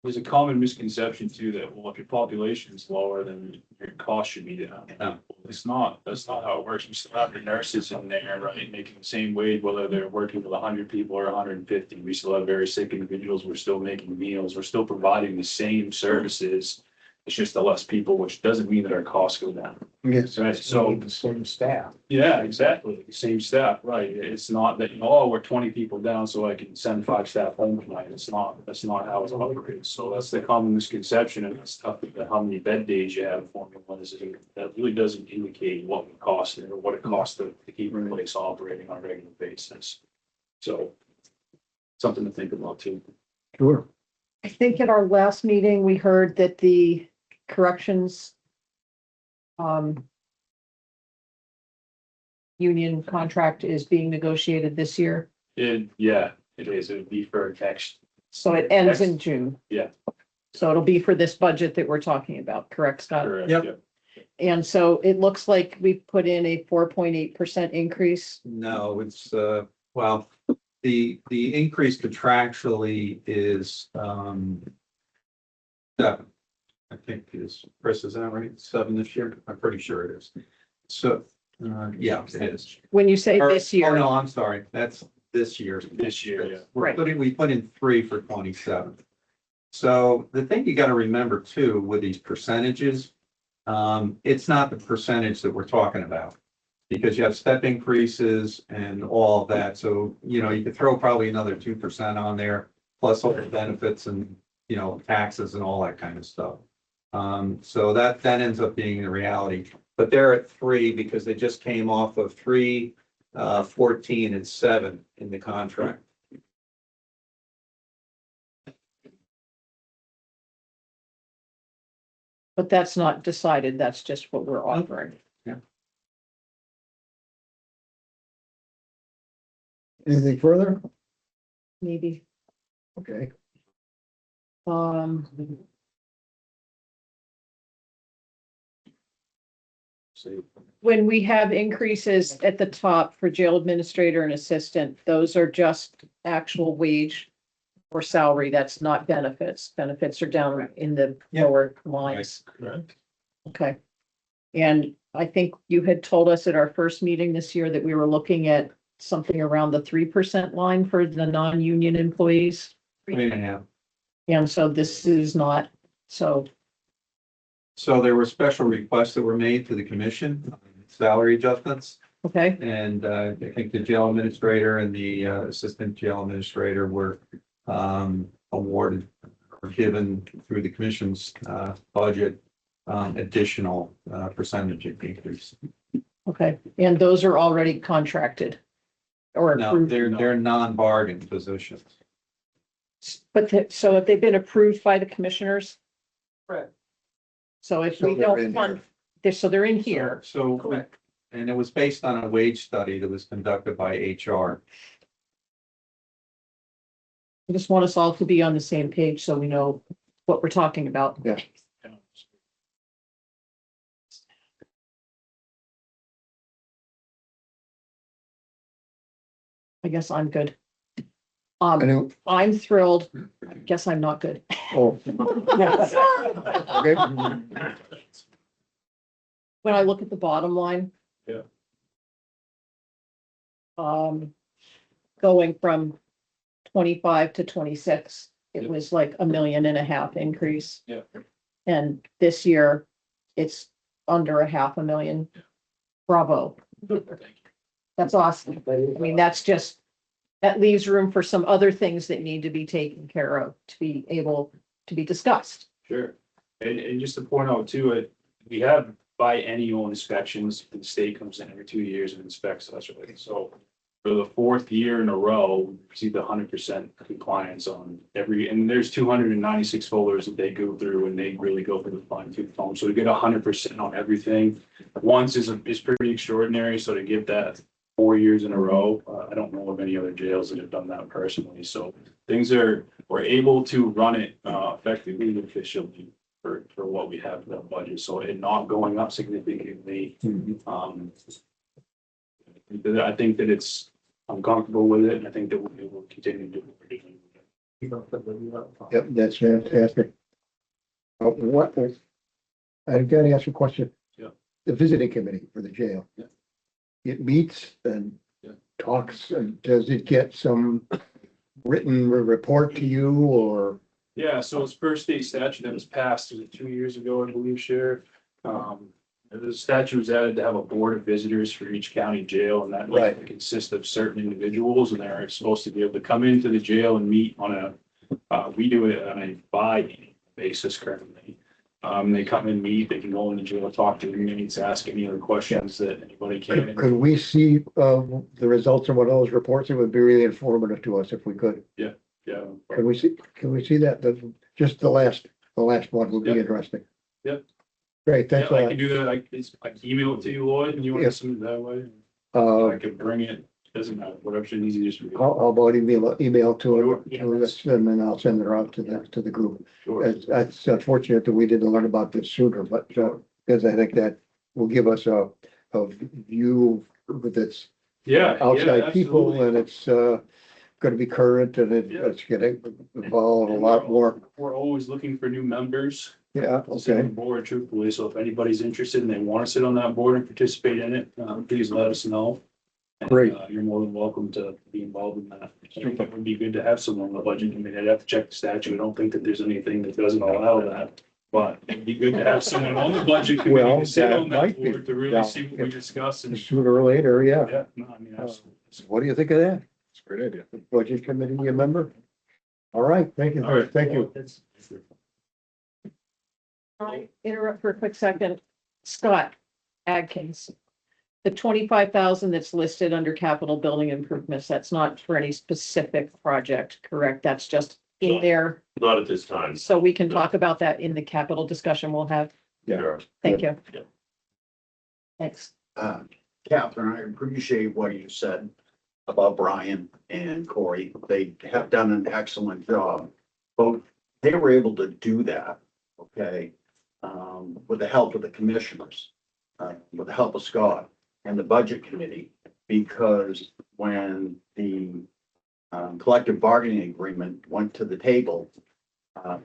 There's a common misconception too that, well, if your population is lower, then your cost should be down. No. It's not, that's not how it works. We still have the nurses in there, right, making the same wage, whether they're working with 100 people or 150. We still have very sick individuals. We're still making meals. We're still providing the same services. It's just the less people, which doesn't mean that our costs go down. Yes. Right, so. The same staff. Yeah, exactly. Same staff, right. It's not that, oh, we're 20 people down, so I can send 5 staff home tonight. That's not how it's operated. So that's the common misconception, and it's tough about how many bed days you have in Formula One. That really doesn't indicate what it costs or what it costs to keep the place operating on a regular basis. So something to think about too. Sure. I think at our last meeting, we heard that the corrections union contract is being negotiated this year, Yeah, it is. It would be for next. so it ends in June. Yeah. So it'll be for this budget that we're talking about, correct, Scott? Correct, Yep. yeah. And so it looks like we put in a 4.8% increase. No, it's, well, the increase contractually is, 7. I think is, Chris, is that right? 7 this year? I'm pretty sure it is. So, yeah, it is. When you say Or- this Oh, year, no, I'm sorry. That's this year. This year, yeah. Right. We put in 3 for 27. So the thing you got to remember too, with these percentages, it's not the percentage that we're talking about. Because you have step increases and all of that. So, you could throw probably another 2% on there, plus all the benefits and, taxes and all that kind of stuff. So that ends up being the reality. But they're at 3 because they just came off of 3, 14 and 7 in the contract. but that's not decided. That's just what we're offering. Anything further? Maybe. Okay. When we have increases at the top for jail administrator and assistant, those are just actual wage or salary. That's not benefits. Benefits are down in the Yeah. lower lines. Correct. Okay. And I think you had told us at our first meeting this year that we were looking at something around the 3% line for the non-union employees. 3.5. And so this is not, so So there were special requests that were made to the commission, salary adjustments. Okay, And I think the jail administrator and the assistant jail administrator were awarded or given through the commission's budget additional percentage increase. okay. And those are already contracted or Now, approved? they're non-bargain positions. But so have they been approved by the commissioners? Correct. So if So we they're in don't fund, so they're in here. So, Correct. and it was based on a wage study that was conducted by HR. I just want us all to be on the same page so we know what we're talking about. Yeah. I guess I'm good. I know, I'm thrilled. I guess I'm not good. oh. Okay. When I look at the bottom line. Yeah. Going from 25 to 26, it was like $1.5 million increase. Yeah. And this year, it's under $500,000. Bravo. That's awesome. I mean, that's just, that leaves room for some other things that need to be taken care of to be able to be discussed. Sure. And just to point out too, we have biennial inspections. The state comes in every 2 years and inspects us, right? So for the fourth year in a row, we received 100% compliance on every, and there's 296 folders that they go through and they really go through the fine tooth comb. So to get 100% on everything once is pretty extraordinary. So to give that 4 years in a row, I don't know of any other jails that have done that personally. So we're able to run it effectively and efficiently for what we have in the budget. So it not going up significantly. I think that I'm comfortable with it, and I think that we will continue to do what we're doing. Yep, that's fantastic. I've got to ask you a question. Yeah. The visiting committee for the jail. Yeah. It meets and Yeah. talks, and does it get some written report to you or? Yeah, so it's per state statute that was passed 2 years ago, I believe, Sheriff. The statute was added to have a board of visitors for each county jail, and that Right. consists of certain individuals, and they're supposed to be able to come into the jail and meet on we do it on a bi basis currently. They come and meet, they can go in the jail, talk to inmates, ask any other questions that anybody can. Could we see, the results of one of those reports? It would be really informative to us if we could. Yeah. Can we see that? Just the last one would be Yep. interesting. Yep. Great, thanks a Yeah, I lot. can do that. I can email it to you, Lloyd, and you want Yeah. to send it that way? Uh, I can bring it, doesn't matter, whatever's easiest for you. how about email to Sure. us, and then I'll send it out to the group. Sure. It's unfortunate that we didn't learn about this sooner, but, because I think that will give us a view that's Yeah. outside people, absolutely. and it's, gonna be current, and it's gonna involve a lot more. We're always looking for new members. Yeah, to sit on okay, the board truthfully, so if anybody's interested and they want to sit on that board and participate in it, please let us know. And, Great. You're more than welcome to be involved in that. I think it would be good to have someone on the budget committee. I'd have to check the statute. I don't think that there's anything that doesn't allow that. But it'd be good to have someone on the budget committee Well, to sit that on that might be. board to really Yeah. see what we discuss and, sooner or later, yeah. yeah, no, I mean, absolutely. What do you think of that? It's a great idea. Budget committee, you member? All right, thank you, All right. thank you. I interrupt for a quick second. Scott Adkins. The 25,000 that's listed under capital building improvements, that's not for any specific project, correct? That's just in No. there. Not at this time. So we can talk about that in the capital discussion we'll have. Yeah. Sure. Thank you. Yeah. Thanks. Catherine, I appreciate what you said about Brian and Corey. They have done an excellent job. Both, they were able to do that, okay, with the help of the commissioners, with the help of Scott and the budget committee, because when the collective bargaining agreement went to the table,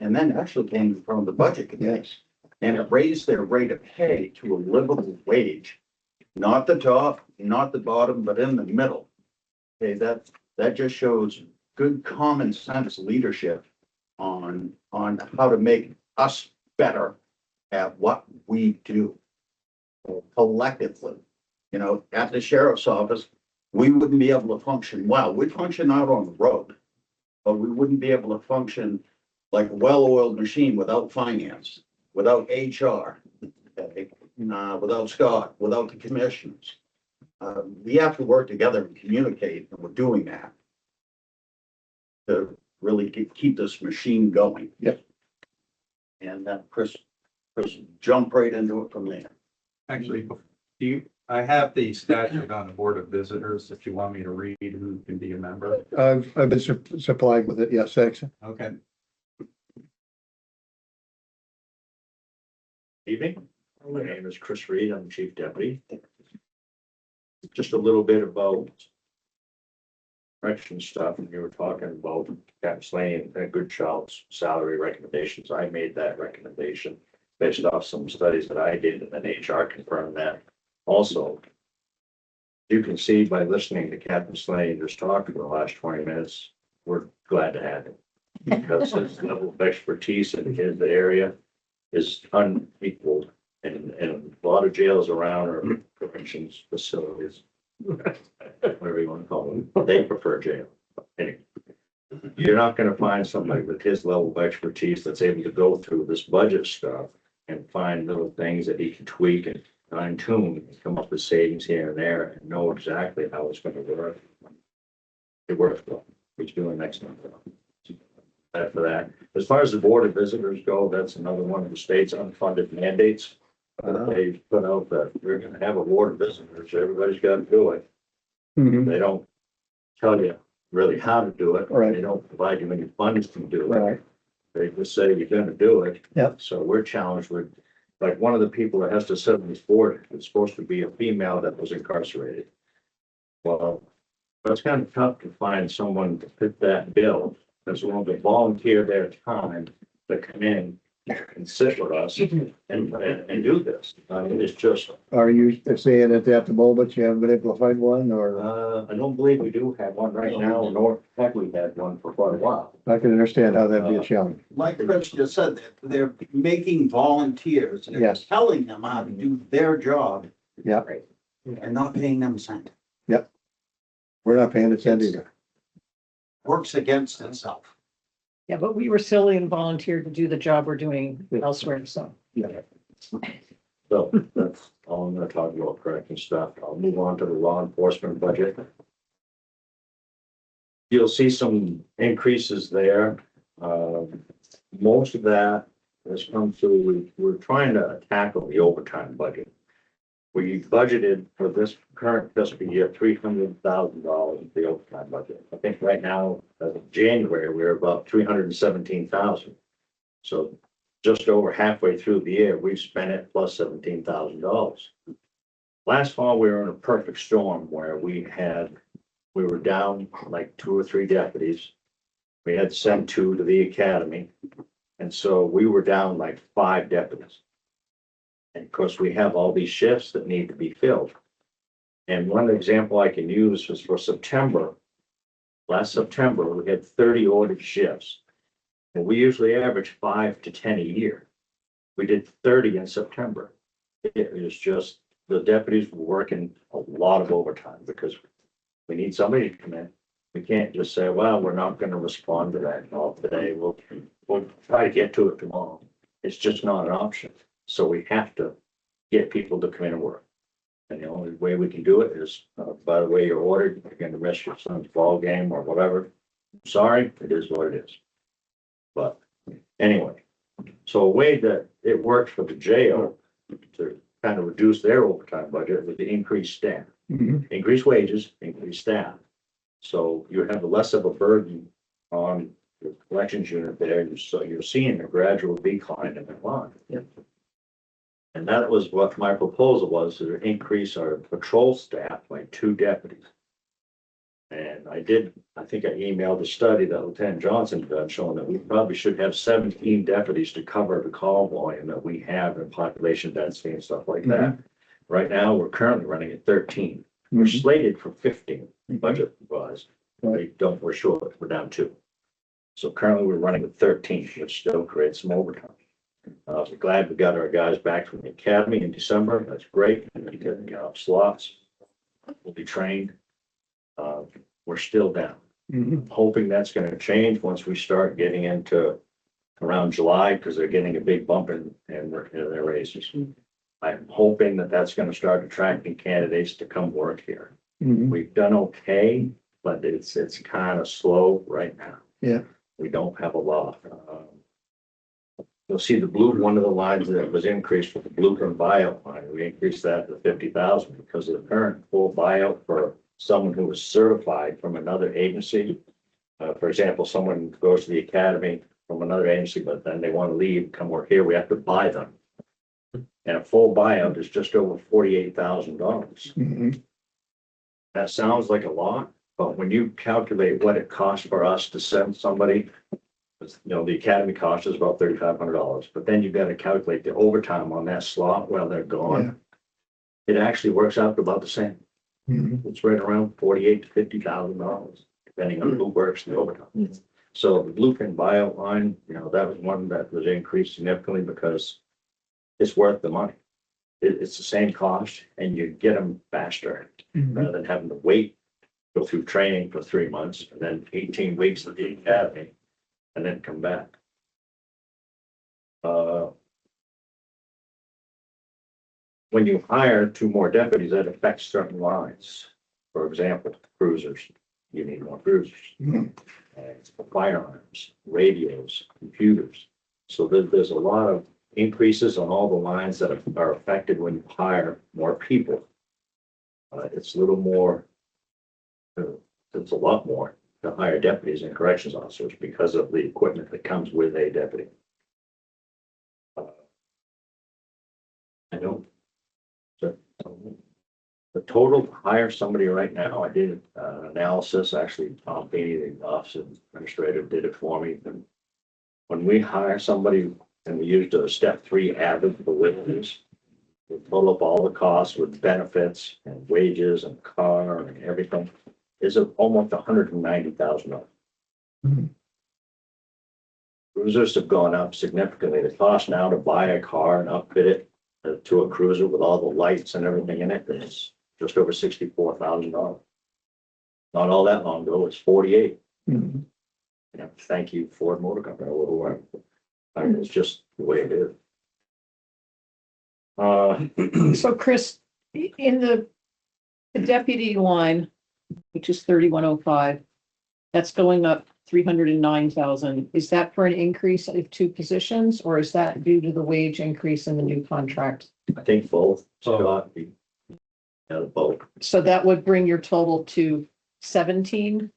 and then actually came from the budget committee, Yes, and it raised their rate of pay to a livable wage. Not the top, not the bottom, but in the middle. Okay, that just shows good common sense leadership on how to make us better at what we do collectively. You know, at the sheriff's office, we wouldn't be able to function well. We'd function out on the road, but we wouldn't be able to function like a well-oiled machine without finance, without HR, okay? Without Scott, without the commissioners. We have to work together and communicate, and we're doing that to really keep this machine going. Yep. And Chris jumped right into it from there. Actually, I have the statute on the Board of Visitors, if you want me to read who can be a member. I've been supplied with it, yes, thanks. Okay. Evening, my name is Chris Reed, I'm Chief Deputy. Just a little bit about correction stuff, and you were talking about Captain Slane and Good Child's salary recommendations. I made that recommendation based off some studies that I did, and then HR confirmed that also. You can see by listening to Captain Slane just talk for the last 20 minutes, we're glad to have him. Because his level of expertise in his area is unequaled, and a lot of jails around or corrections facilities, whatever you want to call them, they prefer jail. Anyway, you're not going to find somebody with his level of expertise that's able to go through this budget stuff and find little things that he can tweak and fine tune and come up with savings here and there and know exactly how it's going to work. It works well. He's doing excellent. For that. As far as the Board of Visitors go, that's another one of the state's unfunded mandates. They put out that we're gonna have a Board of Visitors, everybody's got to do it. Mhm. They don't tell you really how to do it. Right. They don't provide you any funds to do it. Right, They just say you're gonna do it. Yep. So we're challenged with, like, one of the people that has to sit on this board is supposed to be a female that was incarcerated. Well, it's kind of tough to find someone to fit that bill that's willing to volunteer their time to come in and sit with us and do this. I mean, it's just, are you saying that at the moment you haven't been able to find one, or I don't believe we do have one right now, nor have we had one for quite a while. I can understand how that'd be a challenge. Like Chris just said, they're making volunteers. They're Yes. telling them how to do their job Yeah, and not paying them a cent. we're not paying attention either. Works against itself. Yeah, but we were silly and volunteered to do the job we're doing elsewhere, so. So that's all I'm gonna talk about, correcting stuff. I'll move on to the law enforcement budget. You'll see some increases there. Most of that has come through, we're trying to tackle the overtime budget. We budgeted for this current fiscal year, $300,000 in the overtime budget. I think right now, as of January, we're about 317,000. So just over halfway through the year, we've spent it plus $17,000. Last fall, we were in a perfect storm where we were down like 2 or 3 deputies. We had to send 2 to the academy. And so we were down like 5 deputies. And of course, we have all these shifts that need to be filled. And one example I can use was for September. Last September, we had 30 ordered shifts. And we usually average 5 to 10 a year. We did 30 in September. It was just, the deputies were working a lot of overtime because we need somebody to come in. We can't just say, well, we're not going to respond to that call today. We'll try to get to it tomorrow. It's just not an option. So we have to get people to come in and work. And the only way we can do it is, by the way you're ordered, you're going to miss your son's ball game or whatever. Sorry, it is what it is. But anyway, so a way that it works for the jail to kind of reduce their overtime budget was to increase staff, increase wages, increase staff. So you have less of a burden on the collections unit there. So you're seeing a gradual decline in the line. Yep. And that was what my proposal was, to increase our patrol staff by 2 deputies. And I think I emailed a study that Lieutenant Johnson done showing that we probably should have 17 deputies to cover the call volume that we have in population density and stuff like that. Right now, we're currently running at 13. We're slated for 15 budget wise. We're short, we're down 2. So currently we're running at 13, which still creates some overtime. We're glad we got our guys back from the academy in December. That's great. Getting slots. Will be trained. We're still down. Hoping that's gonna change once we start getting into around July, because they're getting a big bump in their raises. I'm hoping that that's gonna start attracting candidates to come work here. We've done okay, but it's kind of slow right now. Yeah. We don't have a lot. You'll see the blue, one of the lines that was increased for the Blueprint buyout line, we increased that to 50,000 because of the current full buyout for someone who was certified from another agency. For example, someone goes to the academy from another agency, but then they want to leave, come work here, we have to buy them. And a full buyout is just over $48,000. That sounds like a lot, but when you calculate what it costs for us to send somebody, the academy cost is about $3,500, but then you've got to calculate the overtime on that slot while they're gone. It actually works out to about the same. It's right around $48,000 to $50,000, depending on who works the overtime. So the Blueprint buyout line, that was one that was increased significantly because it's worth the money. It's the same cost and you get them faster rather than having to wait, go through training for 3 months and then 18 weeks at the academy and then come back. When you hire 2 more deputies, that affects certain lines. For example, cruisers, you need more cruisers. Firearms, radios, computers. So there's a lot of increases on all the lines that are affected when you hire more people. It's a little more, it's a lot more to hire deputies and corrections officers because of the equipment that comes with a deputy. I know. So, the total to hire somebody right now, I did an analysis, actually, Tom Beatty, the office administrator, did it for me. And when we hire somebody and we used a step 3 average for wages, we total up all the costs with benefits and wages and car and everything, is almost $190,000. Cruisers have gone up significantly. The cost now to buy a car and upfit it to a cruiser with all the lights and everything in it is just over $64,000. Not all that long ago, it's 48. Thank you, Ford Motor Company, or whoever. I mean, it's just the way it is. So Chris, in the deputy line, which is 3105, that's going up 309,000. Is that for an increase of 2 positions, or is that due to the wage increase in the new contract? I think both, Scott, both, So that would bring your total to 17?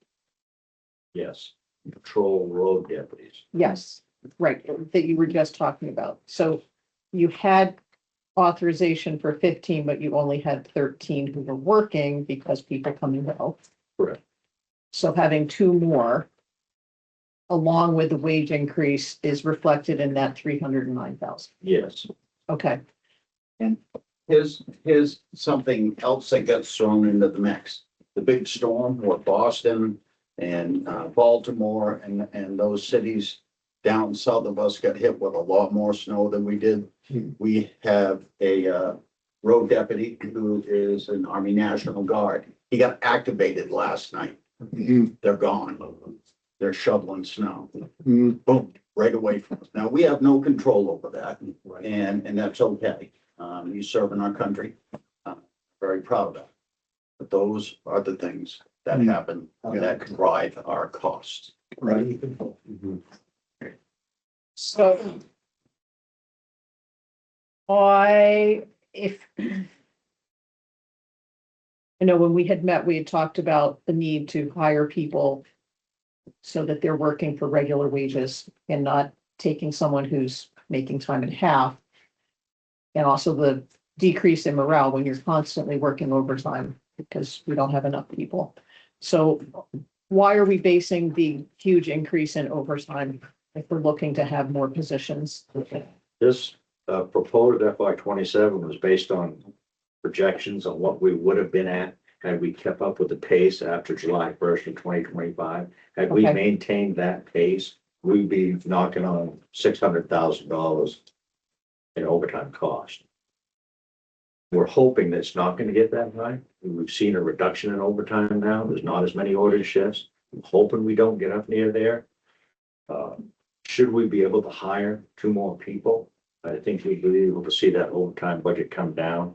yes. Patrol road deputies. Yes, right, that you were just talking about. So you had authorization for 15, but you only had 13 who were working because people come and go. Correct. So having 2 more, along with the wage increase, is reflected in that 309,000. Yes. Okay. Here's something else that gets thrown into the mix. The big storm with Boston and Baltimore and those cities down south of us got hit with a lot more snow than we did. We have a road deputy who is an Army National Guard. He got activated last night. They're gone. They're shoveling snow. Boom, right away from us. Now, we have no control over that, and that's okay. He's serving our country. Very proud of that. But those are the things that happen that drive our costs. Right. So I know when we had met, we had talked about the need to hire people so that they're working for regular wages and not taking someone who's making time and a half. And also the decrease in morale when you're constantly working overtime because we don't have enough people. So why are we basing the huge increase in overtime if we're looking to have more positions? This proposed FY27 was based on projections on what we would have been at had we kept up with the pace after July 1st of 2025. Had we Okay. maintained that pace, we'd be knocking on $600,000 in overtime cost. We're hoping that it's not gonna get that high. We've seen a reduction in overtime now. There's not as many ordered shifts. I'm hoping we don't get up near there. Should we be able to hire 2 more people? I think we'd be able to see that overtime budget come down.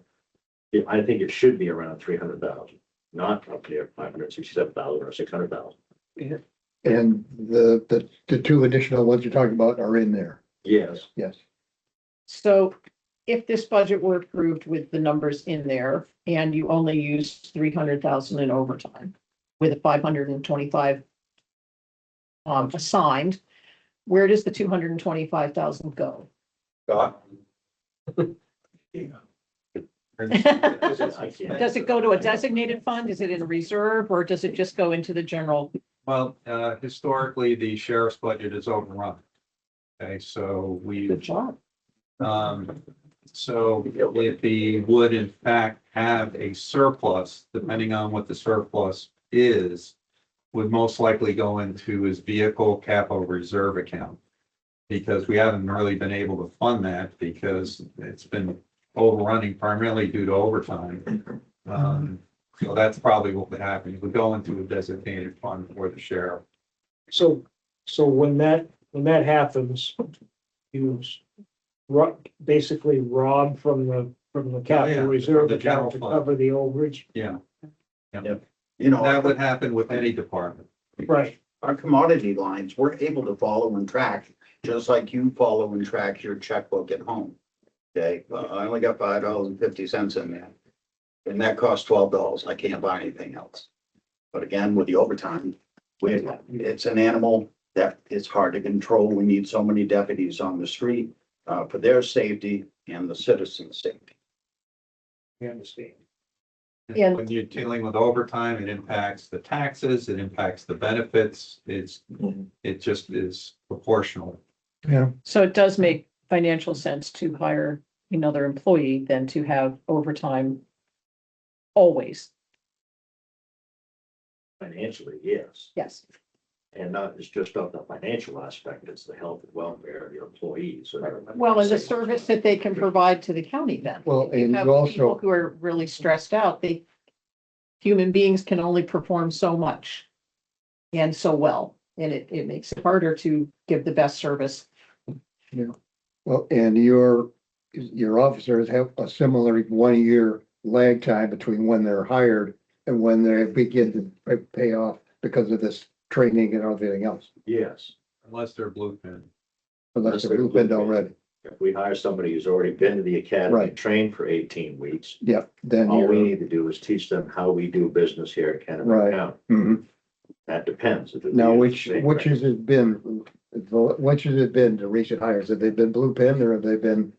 I think it should be around 300,000, not up near 567,000 or 600,000. And the 2 additional ones you're talking about are in there. Yes, Yes. So if this budget were approved with the numbers in there and you only used 300,000 in overtime with a 525 assigned, where does the 225,000 go? Scott? Does it go to a designated fund? Is it in a reserve or does it just go into the general? Well, historically, the sheriff's budget is overrun. Okay, so Good job. so if he would in fact have a surplus, depending on what the surplus is, would most likely go into his vehicle capital reserve account. Because we haven't really been able to fund that because it's been overrunning primarily due to overtime. So that's probably what would happen. It would go into a designated fund for the sheriff. So when that happens, you basically rob from the capital reserve the general account to fund. cover the overage. Yeah. You know, That would happen with any department. Right. our commodity lines, we're able to follow and track, just like you follow and track your checkbook at home. Okay, I only got $5.50 in there. And that costs $12. I can't buy anything else. But again, with the overtime, it's an animal that is hard to control. We need so many deputies on the street for their safety and the citizens' safety. You understand? Yeah. When you're dealing with overtime, it impacts the taxes, it impacts the benefits, it just is proportional. Yeah. So it does make financial sense to hire another employee than to have overtime always. Financially, yes. Yes. And not, it's just not the financial aspect, it's the health and welfare of your employees. Well, and the service that they can provide to the county then. Well, You and have you people also, who are really stressed out, human beings can only perform so much and so well, and it makes it harder to give the best service. well, and your officers have a similar 1-year lag time between when they're hired and when they begin to pay off because of this training and everything else, Yes, Unless they're bluefin. unless they're blueprint already. if we hire somebody who's already been to the academy, Right. trained for 18 weeks, Yeah, then all we you're, need to do is teach them how we do business here at Kennebec Right. County. Mhm. That depends. If it Now, is which the same has it been, the recent hires? Have they been blue pin or have they been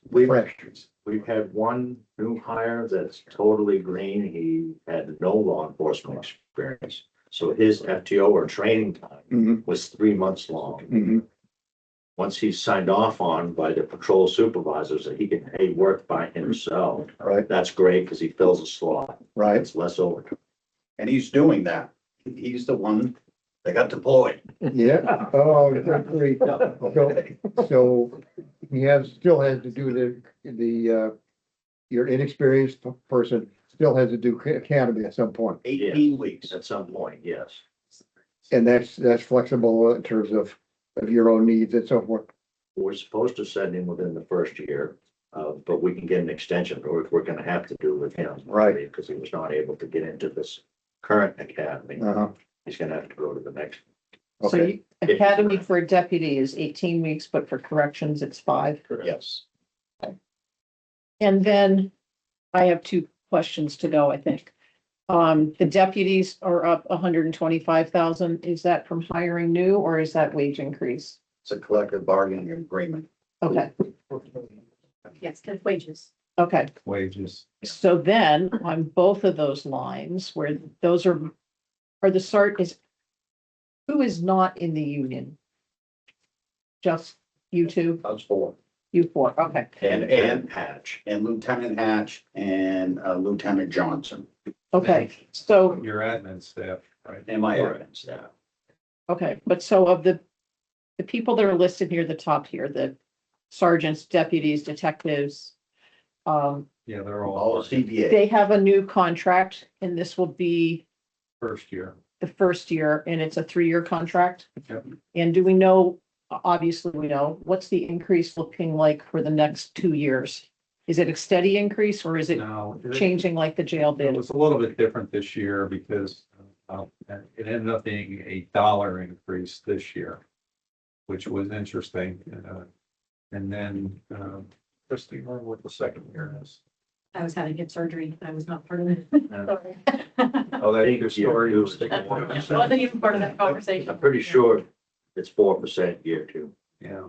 We've- fresh? We've had one new hire that's totally green. He had no law enforcement experience. So his FTO or training time Mhm, was 3 months long. mhm. Once he's signed off on by the patrol supervisors that he can, work by himself, Right, that's great because he fills a slot. right. It's less overtime. And he's doing that. He's the one that got deployed. Yeah, oh, great. So he still has to do your inexperienced person still has to do academy at some point. 18 weeks. At some point, yes. And that's flexible in terms of your own needs and so forth. We're supposed to send him within the first year, but we can get an extension, or we're gonna have to do with him. Right. Because he was not able to get into this current academy. Uh-huh, He's gonna have to go to the next. So okay. academy for a deputy is 18 weeks, but for corrections, it's 5. Yes. And then I have 2 questions to go, I think. The deputies are up 125,000. Is that from hiring new or is that wage increase? It's a collective bargaining agreement. Okay, Yes, that's wages. okay. Wages. So then on both of those lines where those are the start is, who is not in the union? Just you two, That's 4. you 4, okay. And Patch. And Lieutenant Hatch and Lieutenant Johnson. Okay, so, Your admin staff, right? And my admin staff. okay, but so of the people that are listed near the top here, the sergeants, deputies, detectives. Yeah, they're all All CBA. They have a new contract and this will be first year. the first year and it's a 3-year contract. Yep. And do we know, obviously we know, what's the increase looking like for the next 2 years? Is it a steady increase or is it No, changing like the jail it did? was a little bit different this year because it ended up being a dollar increase this year, which was interesting. And then, Christie, remember what the second year is? I was having hip surgery. I was not part of it. Sorry. Oh, that Your story year was two. I wasn't even part of that conversation. I'm pretty sure it's 4% year two, Yeah,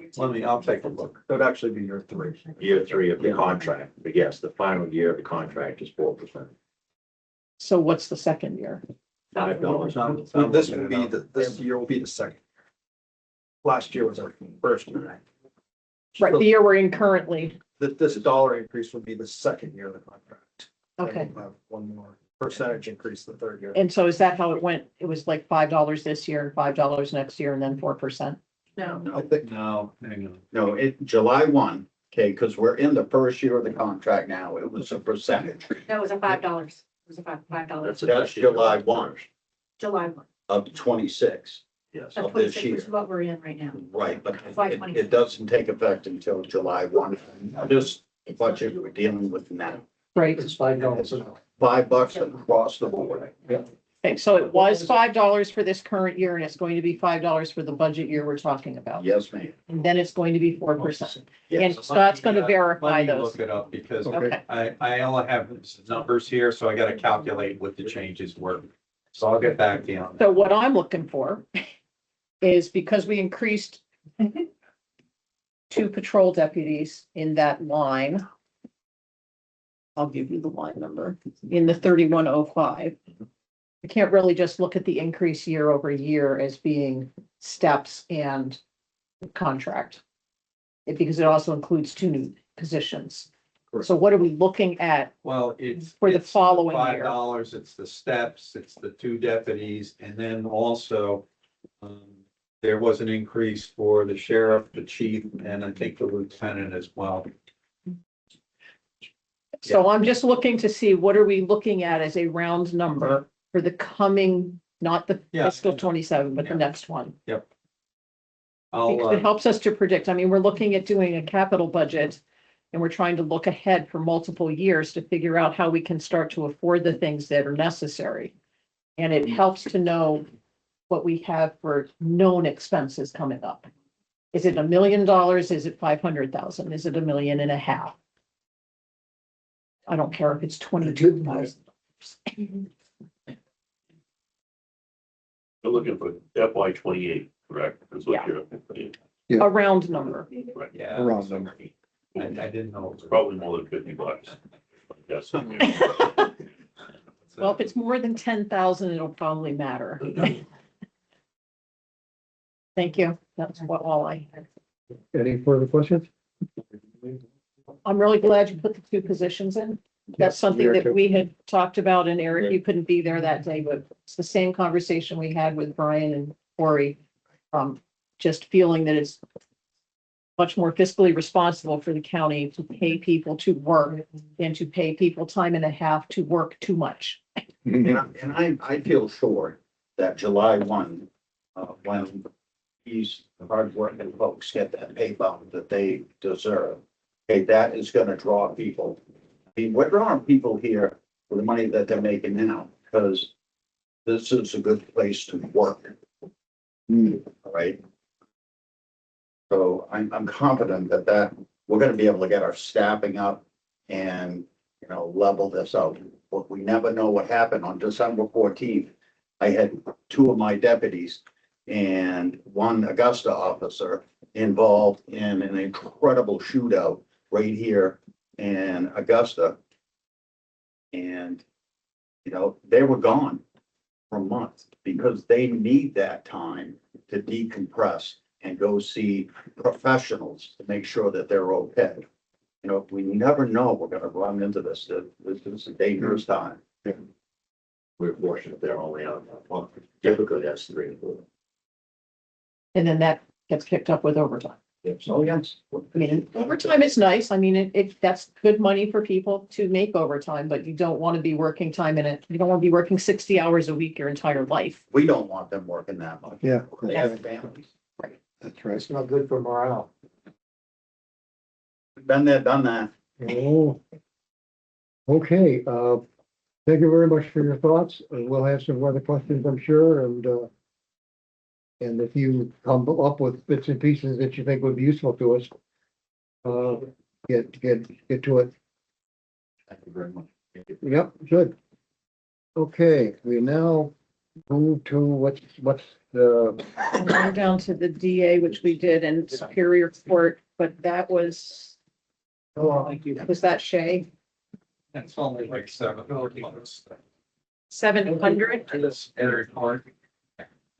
I'll take a look. That'd actually be year 3. year 3 of the contract. But yes, the final year of the contract is 4%. So what's the second year? $5. So this will be this year will be the second. Last year was our first year. Right, the year we're in currently. This dollar increase would be the second year of the contract. Then Okay. we'll have one more percentage increase the third year. And so is that how it went? It was like $5 this year, $5 next year, and then 4%? No, I think No, hang on. No, July 1, okay, because we're in the first year of the contract now. It was a percentage. that was a $5. It was a $5. That's July 1 July 1. of 26. Yes. That's Of this 26, year. which is what we're in right now. Right, but July it 26. doesn't take effect until July 1. This It's budget we're dealing with now, Right. it's $5 an hour. $5 across the board. Okay, so it was $5 for this current year and it's going to be $5 for the budget year we're talking about. Yes, ma'am. And then it's going to be 4%. And Yes. Scott's going to verify Let me those. look it up because Okay, I only have numbers here, so I gotta calculate what the changes were. So I'll get back to you on that. so what I'm looking for is because we increased 2 patrol deputies in that line. I'll give you the line number in the 3105. I can't really just look at the increase year over year as being steps and contract. Because it also includes 2 new positions. Correct. So what are we looking at? Well, it's. For the it's following year. $5, it's the steps, it's the 2 deputies, and then also, there was an increase for the sheriff, the chief, and I think the lieutenant as well. So I'm just looking to see what are we looking at as a round number for the coming, not the Yeah. fiscal 27, but the Yeah. next one. Because I'll, it helps us to predict. I mean, we're looking at doing a capital budget and we're trying to look ahead for multiple years to figure out how we can start to afford the things that are necessary. And it helps to know what we have for known expenses coming up. Is it $1 million? Is it 500,000? Is it $1.5 million? I don't care if it's 22,000. We're looking for FY 28, correct? That's what Yeah. you're looking for. Yeah. A round number. Right. yeah, Around them. I didn't know. It's probably more than $50. Yes. Well, if it's more than 10,000, it'll probably matter. Thank you. That's what all I had. Any further questions? I'm really glad you put the 2 positions in. That's something that we had talked about, and Eric, you couldn't be there that day, but it's the same conversation we had with Brian and Corey. Just feeling that it's much more fiscally responsible for the county to pay people to work than to pay people time and a half to work too much. And I feel sure that July 1, when these hardworking folks get that pay bump that they deserve, okay, that is gonna draw people. I mean, we're drawing people here for the money that they're making now, because this is a good place to work. All right? So I'm confident that we're gonna be able to get our staffing up and, level this out. But we never know what happened on December 14th. I had 2 of my deputies and 1 Augusta officer involved in an incredible shootout right here in Augusta. And, they were gone for months because they need that time to decompress and go see professionals to make sure that they're okay. We never know we're gonna run into this. This is a dangerous time. We're fortunate they're only on typically that's 3 and 4. And then that gets picked up with overtime. Oh, yes. I mean, overtime is nice. I mean, that's good money for people to make overtime, but you don't want to be working time in it. You don't want to be working 60 hours a week your entire life. We don't want them working that much. Yeah, They have families. that's right. It's not good for morale. Been there, done that. Oh. Okay, thank you very much for your thoughts, and we'll have some other questions, I'm sure, and if you come up with bits and pieces that you think would be useful to us, get to it. Thank you very much. Yep, good. Okay, we now move to what's the, We're down to the DA, which we did in Superior Court, but that was, was that Shay? It's only like 700. 700? This every part.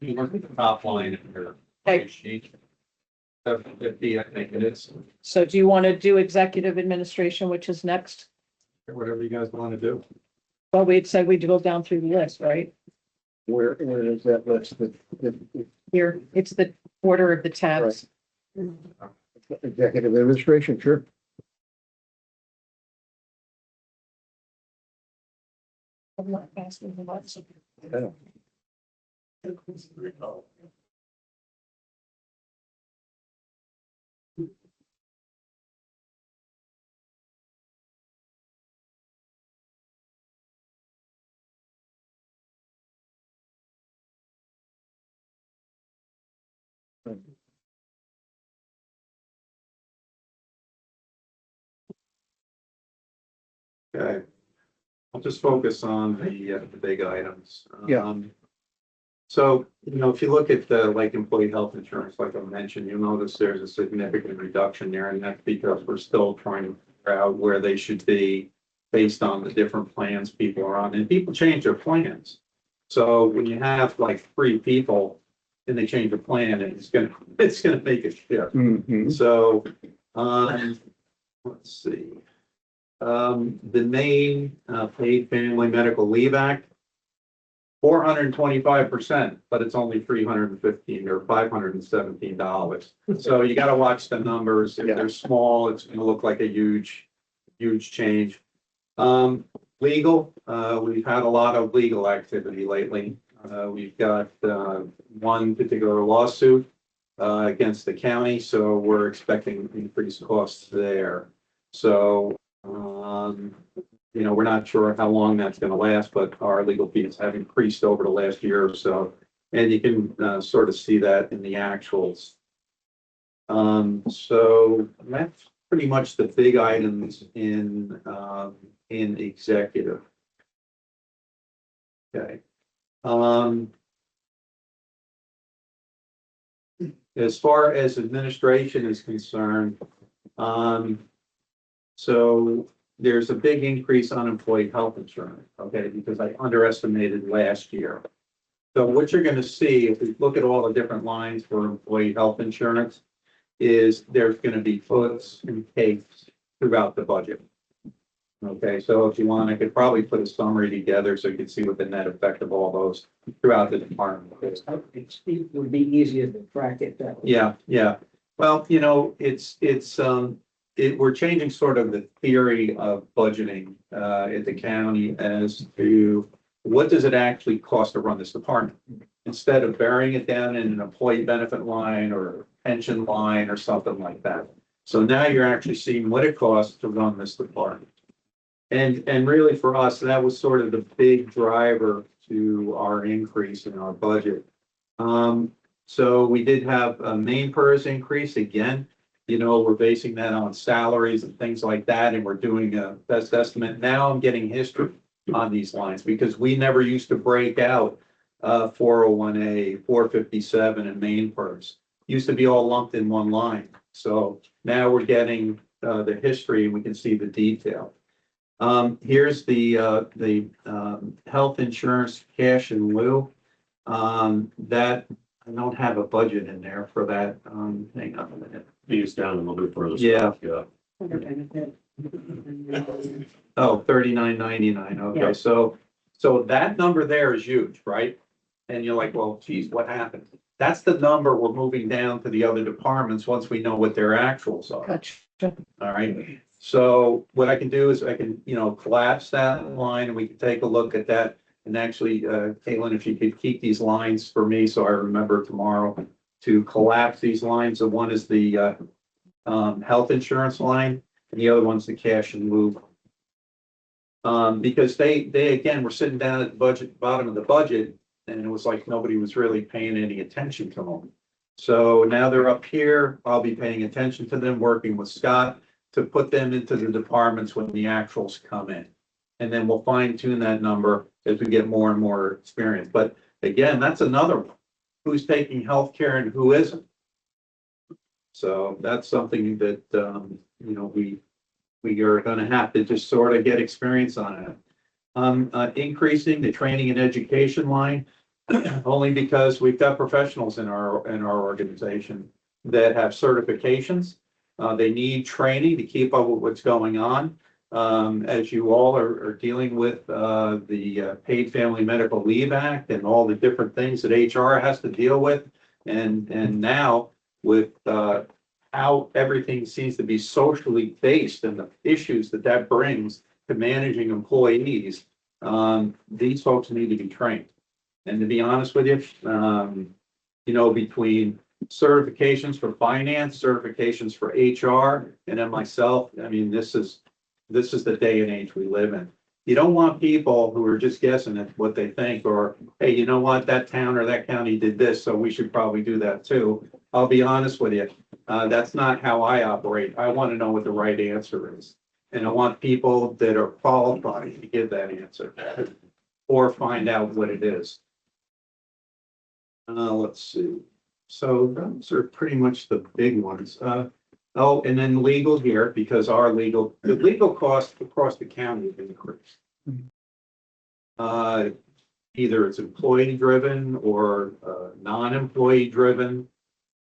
You look at the top line in your Okay. sheet. 750, I think it is, So do you want to do executive administration, which is next? or whatever you guys want to do. Well, we'd said we'd go down through the list, right? where is that list, Here, it's the order of the tabs. executive administration, sure. I'm not asking for much. Yeah. Okay. I'll just focus on the big items. Yeah. So, if you look at the, like, employee health insurance, like I mentioned, you'll notice there's a significant reduction there, and that's because we're still trying to figure out where they should be based on the different plans people are on, and people change their plans. So when you have like 3 people and they change a plan, it's gonna make a shift. Mhm. So, let's see. The main paid family medical leave act, 425%, but it's only $315 or $517. So you got to watch the numbers. If they're small, it's going to look like a huge change. Legal, we've had a lot of legal activity lately. We've got one particular lawsuit against the county, so we're expecting increased costs there. So, we're not sure how long that's going to last, but our legal fees have increased over the last year or so. And you can sort of see that in the actuals. So that's pretty much the big items in executive. Okay. As far as administration is concerned, so there's a big increase on employee health insurance, okay, because I underestimated last year. So what you're going to see, if we look at all the different lines for employee health insurance, is there's going to be puts and takes throughout the budget. Okay, so if you want, I could probably put a summary together so you can see what the net effect of all those throughout the department is. It would be easier to track it that way. Yeah. Well, we're changing sort of the theory of budgeting at the county as to what does it actually cost to run this department? Instead of burying it down in an employee benefit line or pension line or something like that. So now you're actually seeing what it costs to run this department. And really for us, that was sort of the big driver to our increase in our budget. So we did have a main PERS increase again. We're basing that on salaries and things like that, and we're doing a best estimate. Now I'm getting history on these lines because we never used to break out 401A, 457, and main PERS. Used to be all lumped in one line. So now we're getting the history and we can see the detail. Here's the health insurance cash in lieu. That I don't have a budget in there for that. Hang on a minute. It's down a little bit further. Yeah. Yeah. Oh, $39.99. Okay, Yeah. so that number there is huge, right? And you're like, well, geez, what happened? That's the number we're moving down to the other departments once we know what their actuals are. Gotcha. All right, so what I can do is I can, collapse that line and we can take a look at that. And actually, Caitlin, if you could keep these lines for me, so I remember tomorrow to collapse these lines. So one is the health insurance line and the other one's the cash and move. Because they again, were sitting down at the bottom of the budget, and it was like nobody was really paying any attention to them. So now they're up here, I'll be paying attention to them, working with Scott to put them into the departments when the actuals come in. And then we'll fine tune that number as we get more and more experience. But again, that's another one. Who's taking healthcare and who isn't? So that's something that, we are gonna have to just sort of get experience on it. Increasing the training and education line, only because we've got professionals in our organization that have certifications. They need training to keep up with what's going on. As you all are dealing with the Paid Family Medical Leave Act and all the different things that HR has to deal with. And now with how everything seems to be socially based and the issues that brings to managing employees, these folks need to be trained. And to be honest with you, between certifications for finance, certifications for HR, and then myself, I mean, this is the day and age we live in. You don't want people who are just guessing at what they think, or, hey, you know what, that town or that county did this, so we should probably do that too. I'll be honest with you, that's not how I operate. I want to know what the right answer is. And I want people that are qualified to give that answer or find out what it is. Let's see. So those are pretty much the big ones. Oh, and then legal here, because the legal costs across the county have increased. Either it's employee driven or non-employee driven.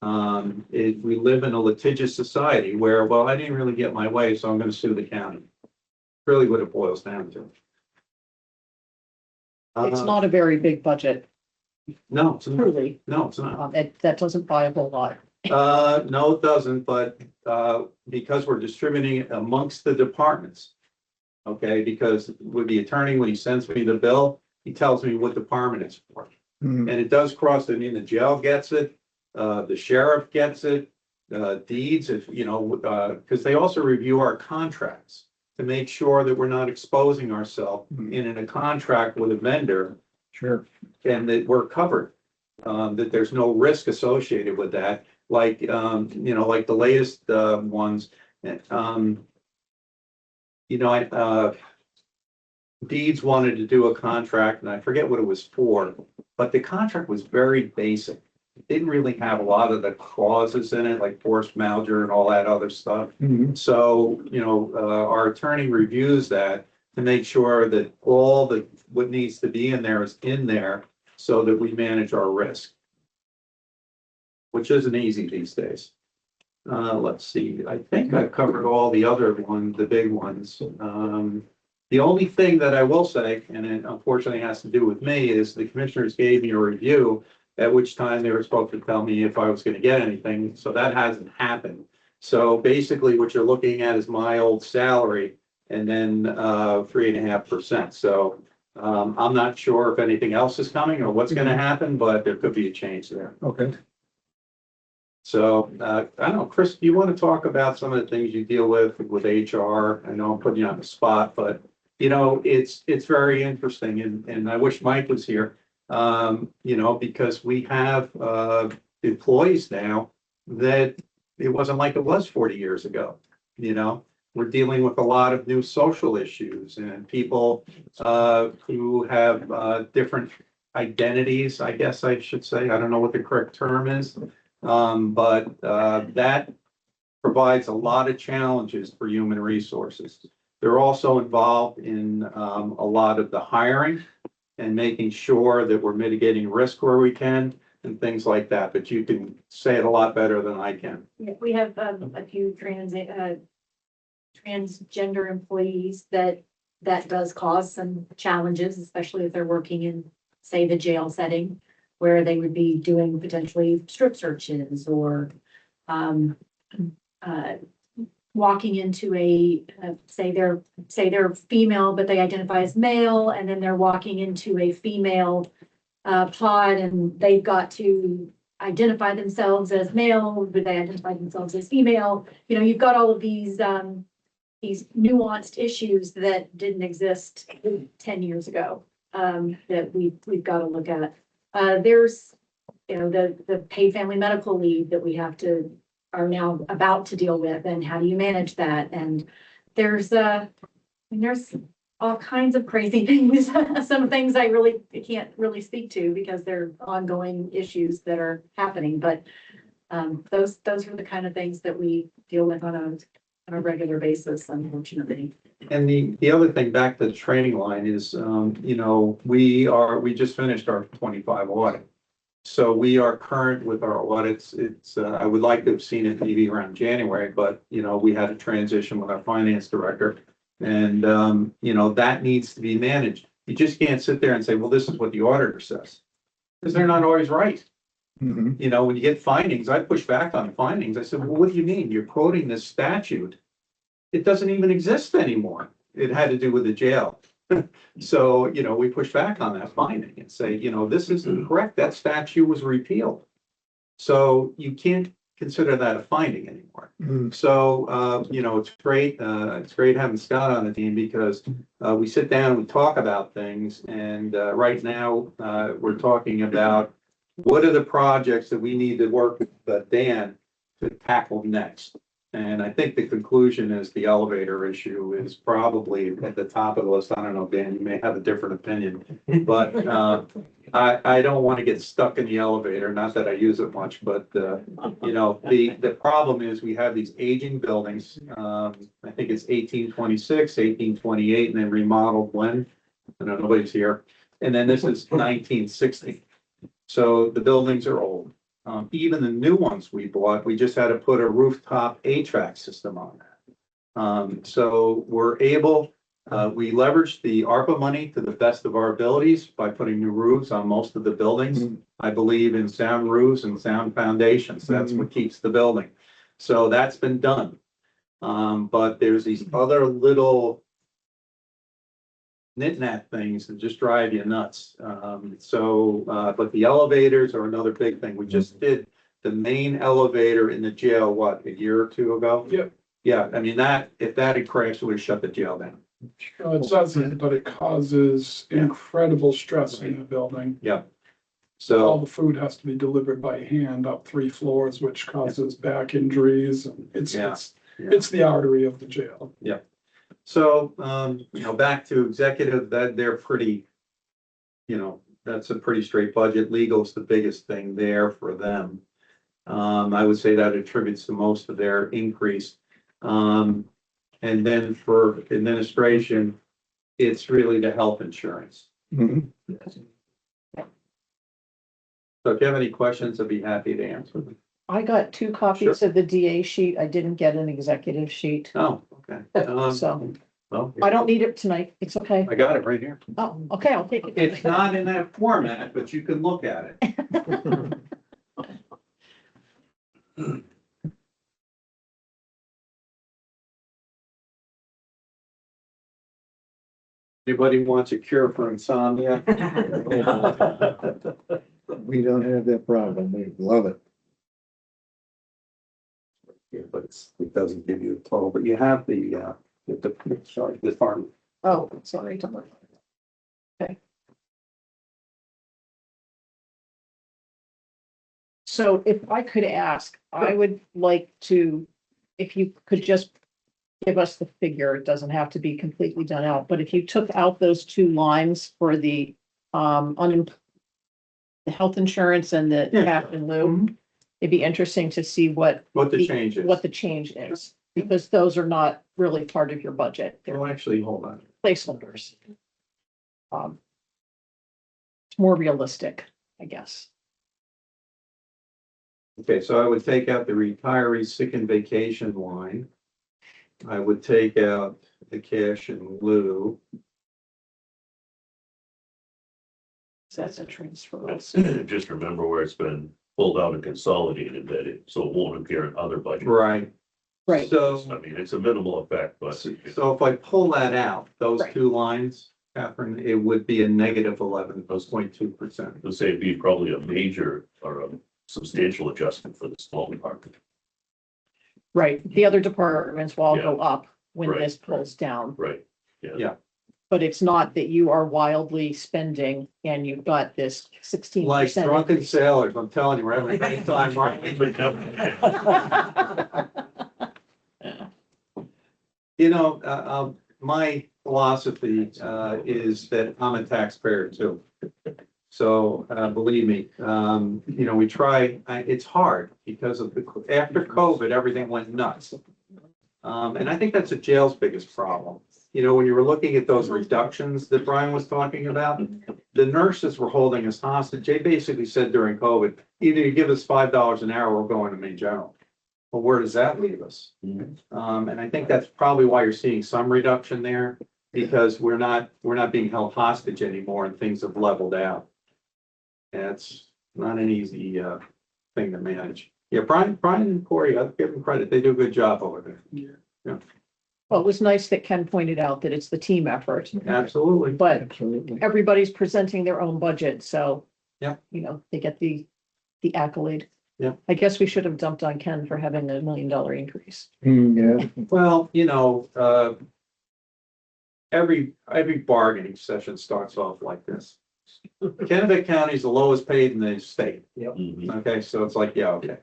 We live in a litigious society where, well, I didn't really get my way, so I'm going to sue the county. Really what it boils down to. It's not a very big budget, No, it's not. truly. No, it's not. That doesn't buy a whole lot. No, it doesn't, but, because we're distributing it amongst the departments. Okay, because with the attorney, when he sends me the bill, he tells me what department it's for. Mhm. And it does cross, I mean, the jail gets it, the sheriff gets it, deeds, if, because they also review our contracts to make sure that we're not exposing ourselves in a contract with a vendor. Sure. And that we're covered, that there's no risk associated with that. Like, like the latest ones, Deeds wanted to do a contract, and I forget what it was for, but the contract was very basic. It didn't really have a lot of the clauses in it, like force majeure and all that other stuff. Mhm. So, our attorney reviews that to make sure that what needs to be in there is in there so that we manage our risk. Which isn't easy these days. Let's see, I think I've covered all the other ones, the big ones. The only thing that I will say, and it unfortunately has to do with me, is the commissioners gave me a review, at which time they were supposed to tell me if I was gonna get anything, so that hasn't happened. So basically what you're looking at is my old salary and then 3.5%. So I'm not sure if anything else is coming or what's gonna happen, but there could be a change there. Okay. So, I don't know, Chris, do you want to talk about some of the things you deal with HR? I know I'm putting you on the spot, but, it's very interesting, and I wish Mike was here. Because we have, employees now that it wasn't like it was 40 years ago, We're dealing with a lot of new social issues and people, who have, different identities, I guess I should say. I don't know what the correct term is. But that provides a lot of challenges for human resources. They're also involved in a lot of the hiring and making sure that we're mitigating risk where we can and things like that. But you can say it a lot better than I can. Yeah, we have a few transgender employees that does cause some challenges, especially if they're working in, say, the jail setting. where they would be doing potentially strip searches or, um, walking into say they're female, but they identify as male, and then they're walking into a female pod, and they've got to identify themselves as male, but they identify themselves as female. You know, you've got all of these nuanced issues that didn't exist 10 years ago, that we've got to look at. There's, you know, the paid family medical leave that we are now about to deal with, and how do you manage that? And there's all kinds of crazy things. Some things I can't really speak to because they're ongoing issues that are happening, but those are the kind of things that we deal with on a regular basis, unfortunately. And the other thing, back to the training line, is, you know, we just finished our 25 audit. So we are current with our audits. I would like to have seen it maybe around January, but, you know, we had a transition with our finance director. And, you know, that needs to be managed. You just can't sit there and say, well, this is what the auditor says. Because they're not always right. You know, when you get findings, I push back on findings. I said, well, what do you mean? You're quoting this statute. It doesn't even exist anymore. It had to do with the jail. So, you know, we push back on that finding and say, you know, this isn't correct. That statute was repealed. So you can't consider that a finding anymore. So, you know, it's great having Scott on the team, because we sit down, we talk about things, and right now we're talking about what are the projects that we need to work with Dan to tackle next. And I think the conclusion is the elevator issue is probably at the top of the list. I don't know, Dan, you may have a different opinion, but I don't want to get stuck in the elevator. Not that I use it much, but you know, the problem is we have these aging buildings. I think it's 1826, 1828, and then remodeled when? I know nobody's here. And then this is 1960. So the buildings are old. Even the new ones we bought, we just had to put a rooftop HVAC system on that. So we're able, we leveraged the ARPA money to the best of our abilities by putting new roofs on most of the buildings. I believe in sound roofs and sound foundations. That's what keeps the building. So that's been done. But there's these other little knick-knack things that just drive you nuts. But the elevators are another big thing. We just did the main elevator in the jail, what, a year or two ago? Yep. Yeah, I mean, if that had crashed, it would have shut the jail down. It doesn't, but it causes incredible stress in the building. Yeah. All So, the food has to be delivered by hand up 3 floors, which causes back injuries, and it's the artery of the jail. so, you know, back to executive, that they're pretty, you know, that's a pretty straight budget. Legal's the biggest thing there for them. I would say that attributes to most of their increase. And then for administration, it's really the health insurance. So if you have any questions, I'd be happy to answer them. I got 2 copies of the DA sheet. I didn't get an executive sheet. Oh, okay. So Well, I don't need it tonight. It's okay. I got it right here. Oh, okay, I'll take it. It's not in that format, but you can look at it. Anybody wants a cure for insomnia? We don't have that problem. We love it. Yeah, but it doesn't give you a total, but you have the farm. Oh, sorry. Okay. So if I could ask, I would like to, if you could just give us the figure, it doesn't have to be completely done out, but if you took out those 2 lines for the the health insurance and the cap and lieu, it'd be interesting to see what the change is. what the change is, because those are not really part of your budget. They're Well, actually, hold on. placeholders. It's more realistic, I guess. Okay, so I would take out the retiree sick and vacation line. I would take out the cash in lieu. So that's a transfer. It's- Just remember where it's been pulled out and consolidated, that it, so it won't appear in other budgets. Right. Right. So, I mean, it's a minimal effect, but. so if I pull that out, those Right. two lines, Catherine, it would be a negative 11.2%. Let's say it'd be probably a major or a substantial adjustment for the small department. Right. The other departments will all Yeah. go up when Right, this pulls down. Right, But it's not that you are wildly spending and you've got this 16%. Like drunken sailors, I'm telling you, we're having a great time, right? You know, my philosophy, is that I'm a taxpayer too. So, believe me, you know, we try, it's hard because of after COVID, everything went nuts. And I think that's the jail's biggest problem. You know, when you were looking at those reductions that Brian was talking about, the nurses were holding us hostage. They basically said during COVID, either you give us $5 an hour or we're going to Maine General. Well, where does that leave us? And I think that's probably why you're seeing some reduction there, because we're not being held hostage anymore and things have leveled out. And it's not an easy, thing to manage. Yeah, Brian and Corey, I'll give them credit. They do a good job over there. Well, it was nice that Ken pointed out that it's the team effort, Absolutely. but Absolutely. everybody's presenting their own budget, so. Yeah. You know, they get the accolade. Yeah. I guess we should have dumped on Ken for having $1 million increase. Yeah, Well, you know, every bargaining session starts off like this. Kennebec County is the lowest paid in the state. Mhm. Okay, so it's like, yeah, okay.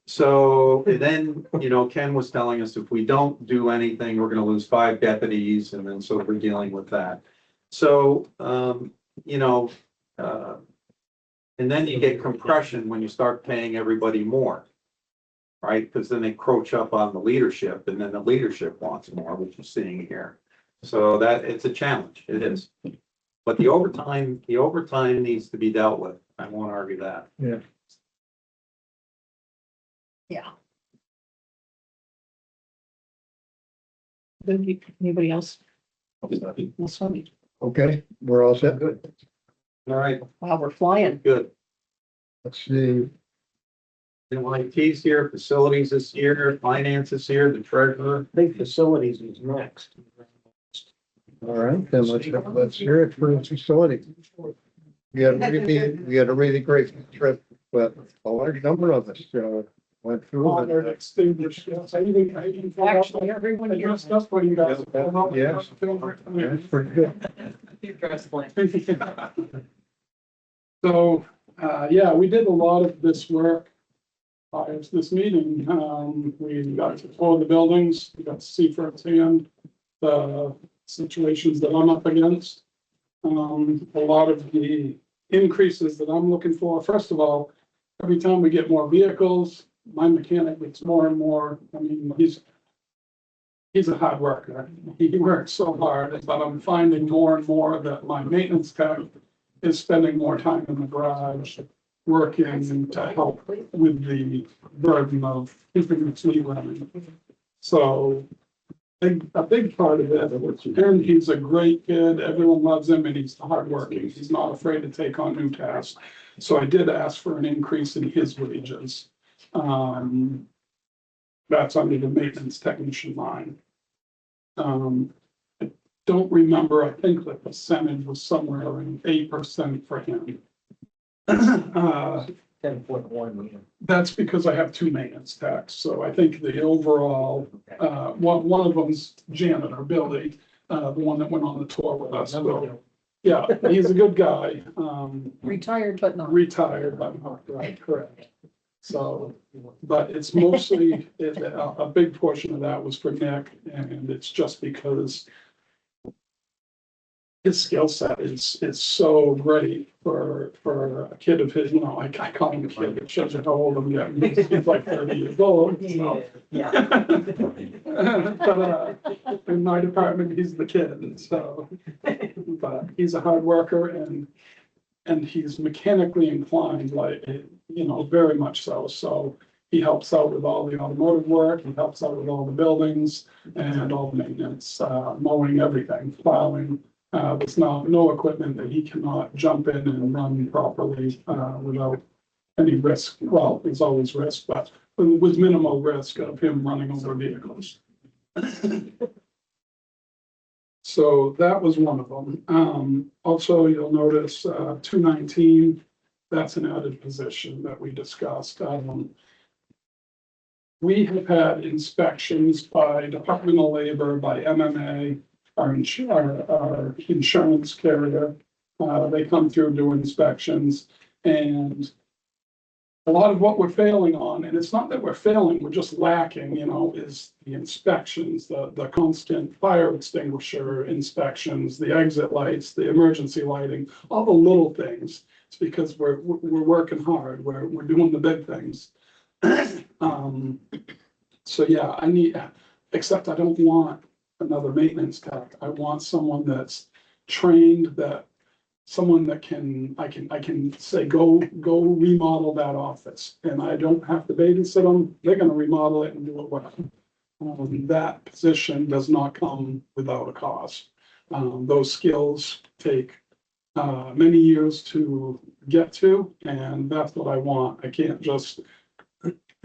So then, you know, Ken was telling us if we don't do anything, we're gonna lose 5 deputies, and then so we're dealing with that. So, you know, and then you get compression when you start paying everybody more. Right, because then they crouch up on the leadership, and then the leadership wants more, which you're seeing here. So that, it's a challenge, it is. But the overtime needs to be dealt with. I won't argue that. Yeah. Anybody else? This one? okay, we're all set. Good. All right, Wow, we're flying. good. Let's see. NYT's here, facilities this year, finance this year, the treasurer. I think facilities is next. All right, then let's hear it for the facility. We had a really great trip, but a large number of us, went through. Honored, it. extinguished, yes, I even. Actually, everyone I here. dressed up for you guys. Yes. Yeah, it's pretty good. So, yeah, we did a lot of this work prior to this meeting. We got to tour the buildings, we got to see firsthand the situations that I'm up against. A lot of the increases that I'm looking for, first of all, every time we get more vehicles, my mechanic gets more and more, I mean, he's a hard worker. He works so hard, but I'm finding more and more that my maintenance tech is spending more time in the garage, working to help with the burden of keeping the fleet running. So a big part of it, and he's a great kid, everyone loves him, and he's hardworking. He's not afraid to take on new tasks. So I did ask for an increase in his wages. That's under the maintenance technician line. I don't remember, I think the percentage was somewhere around 8% for him. 10.1. That's because I have 2 maintenance techs, so I think the overall, one of them's janitor, Billy, the one that went on the tour with us. So, yeah, he's a good guy, Retired, but not. retired, but not right, correct. So, but it's mostly, a big portion of that was for Nick, and it's just because his skill set is so great for a kid of his, I call him a kid, it shows you how old I'm getting. He's like 30 years old, so. But, in my department, he's the kid, so, but he's a hard worker and he's mechanically inclined, like, very much so. So he helps out with all the automotive work, he helps out with all the buildings and all the maintenance, mowing, everything, plowing. There's no equipment that he cannot jump in and run properly, without any risk. Well, there's always risk, but with minimal risk of him running over vehicles. So that was one of them. Also, you'll notice, 219, that's an added position that we discussed. We have had inspections by Department of Labor, by MMA, our insurance carrier. They come through, do inspections, and a lot of what we're failing on, and it's not that we're failing, we're just lacking, is the inspections, the constant fire extinguisher inspections, the exit lights, the emergency lighting, all the little things. It's because we're working hard, we're doing the big things. So yeah, except I don't want another maintenance tech. I want someone that's trained, someone that I can say, go remodel that office, and I don't have to babysit them. They're gonna remodel it and do it well. That position does not come without a cost. Those skills take many years to get to, and that's what I want. I can't just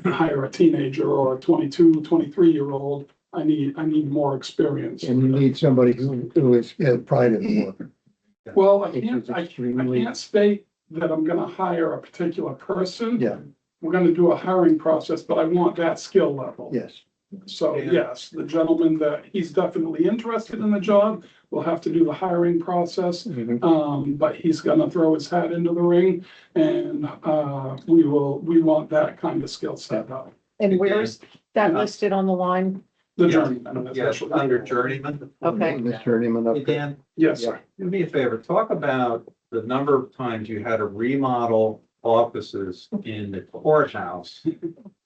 hire a teenager or a 22, 23-year-old. I need more experience. And you need somebody who is pride in the work. Well, I can't state that I'm gonna hire a particular person. Yeah, We're gonna do a hiring process, but I want that skill level. yes. So yes, the gentleman that he's definitely interested in the job, will have to do the hiring process. But he's gonna throw his hat into the ring, and we want that kind of skill set up. And where's that listed on the line? The journeyman. Yes, under journeyman. Okay. Mr. Journeyman up Hey, there. Dan, Yes, sir. do me a favor, talk about the number of times you had to remodel offices in the courthouse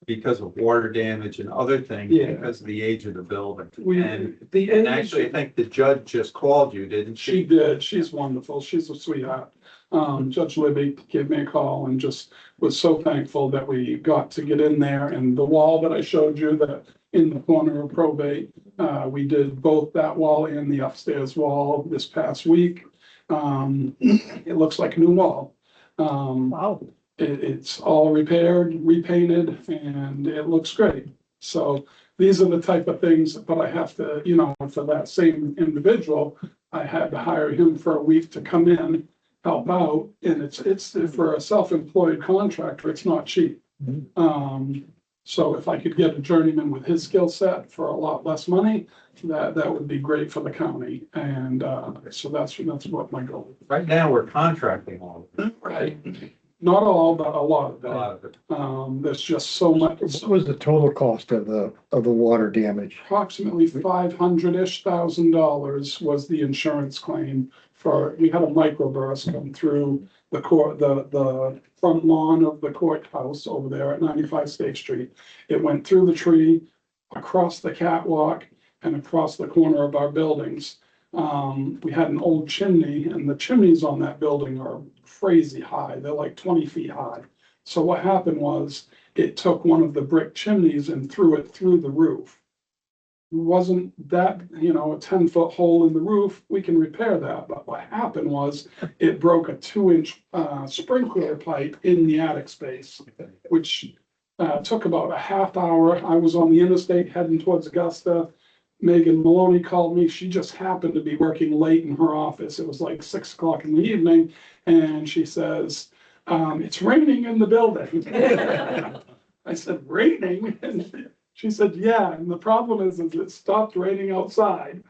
because of water damage and other things, Yeah. because of the age of the building. And And actually, I think the judge just called you, didn't she she? did. She's wonderful. She's a sweetheart. Judge Libby gave me a call and just was so thankful that we got to get in there, and the wall that I showed you that in the corner of probate, we did both that wall and the upstairs wall this past week. It looks like a new wall. Wow. It's all repaired, repainted, and it looks great. So these are the type of things, but I have to, for that same individual, I had to hire him for a week to come in, help out, and it's for a self-employed contractor, it's not cheap. So if I could get a journeyman with his skill set for a lot less money, that would be great for the county. And so that's what my goal is. Right now, we're contracting all of it. Right. Not all, but a lot of A lot of it. it. There's just so much, What was the total cost of the water damage? approximately $500,000 was the insurance claim we had a microburst come through the front lawn of the courthouse over there at 95 State Street. It went through the tree, across the catwalk, and across the corner of our buildings. We had an old chimney, and the chimneys on that building are crazy high. They're like 20 feet high. So what happened was it took one of the brick chimneys and threw it through the roof. Wasn't that, a 10-foot hole in the roof, we can repair that. But what happened was it broke a 2-inch sprinkler pipe in the attic space, which took about a half hour. I was on the interstate heading towards Augusta. Megan Maloney called me. She just happened to be working late in her office. It was like 6 o'clock in the evening. And she says, it's raining in the building. I said, raining? And she said, yeah. And the problem is it stopped raining outside.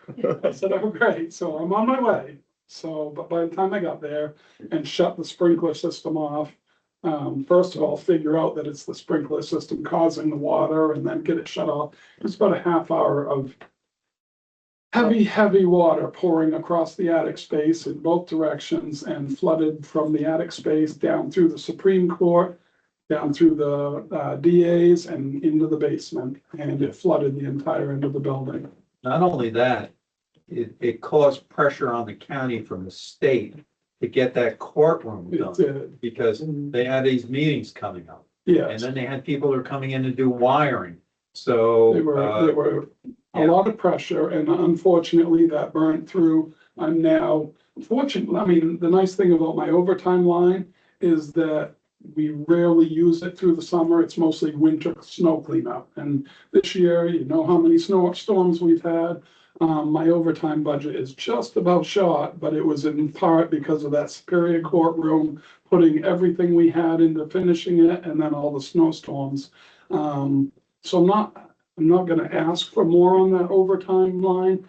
I said, oh, great. So I'm on my way. So, but by the time I got there and shut the sprinkler system off, first of all, figure out that it's the sprinkler system causing the water and then get it shut off. It's about a half hour of heavy water pouring across the attic space in both directions and flooded from the attic space down through the Supreme Court, down through the DAs and into the basement. And it flooded the entire end of the building. Not only that, it caused pressure on the county from the state to get that courtroom It done, did. because they had these meetings coming up. And Yes, then they had people who are coming in to do wiring. So, there were a lot of pressure, and unfortunately that burned through I'm now fortunate. I mean, the nice thing about my overtime line is that we rarely use it through the summer. It's mostly winter snow cleanup. And this year, you know how many storms we've had. My overtime budget is just about short, but it was in part because of that Superior Courtroom, putting everything we had into finishing it and then all the snowstorms. So I'm not gonna ask for more on that overtime line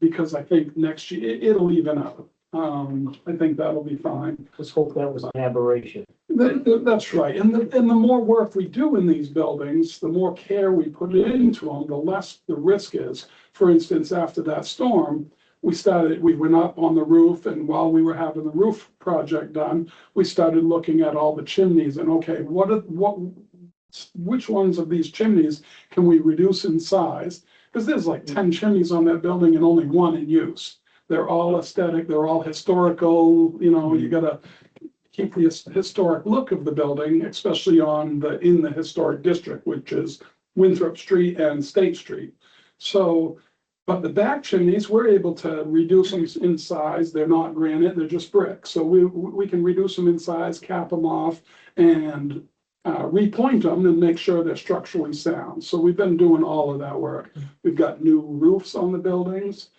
because I think next year, it'll even out. I think that'll be fine. Let's hope that was an aberration. That's right. And the more work we do in these buildings, the more care we put into them, the less the risk is. For instance, after that storm, we went up on the roof, and while we were having the roof project done, we started looking at all the chimneys and, okay, which ones of these chimneys can we reduce in size? Because there's like 10 chimneys on that building and only one in use. They're all aesthetic, they're all historical, you know, you gotta keep the historic look of the building, especially in the historic district, which is Winthrop Street and State Street. So, but the back chimneys, we're able to reduce them in size. They're not granite, they're just brick. So we can reduce them in size, cap them off, and repoint them and make sure they're structurally sound. So we've been doing all of that work. We've got new roofs on the buildings.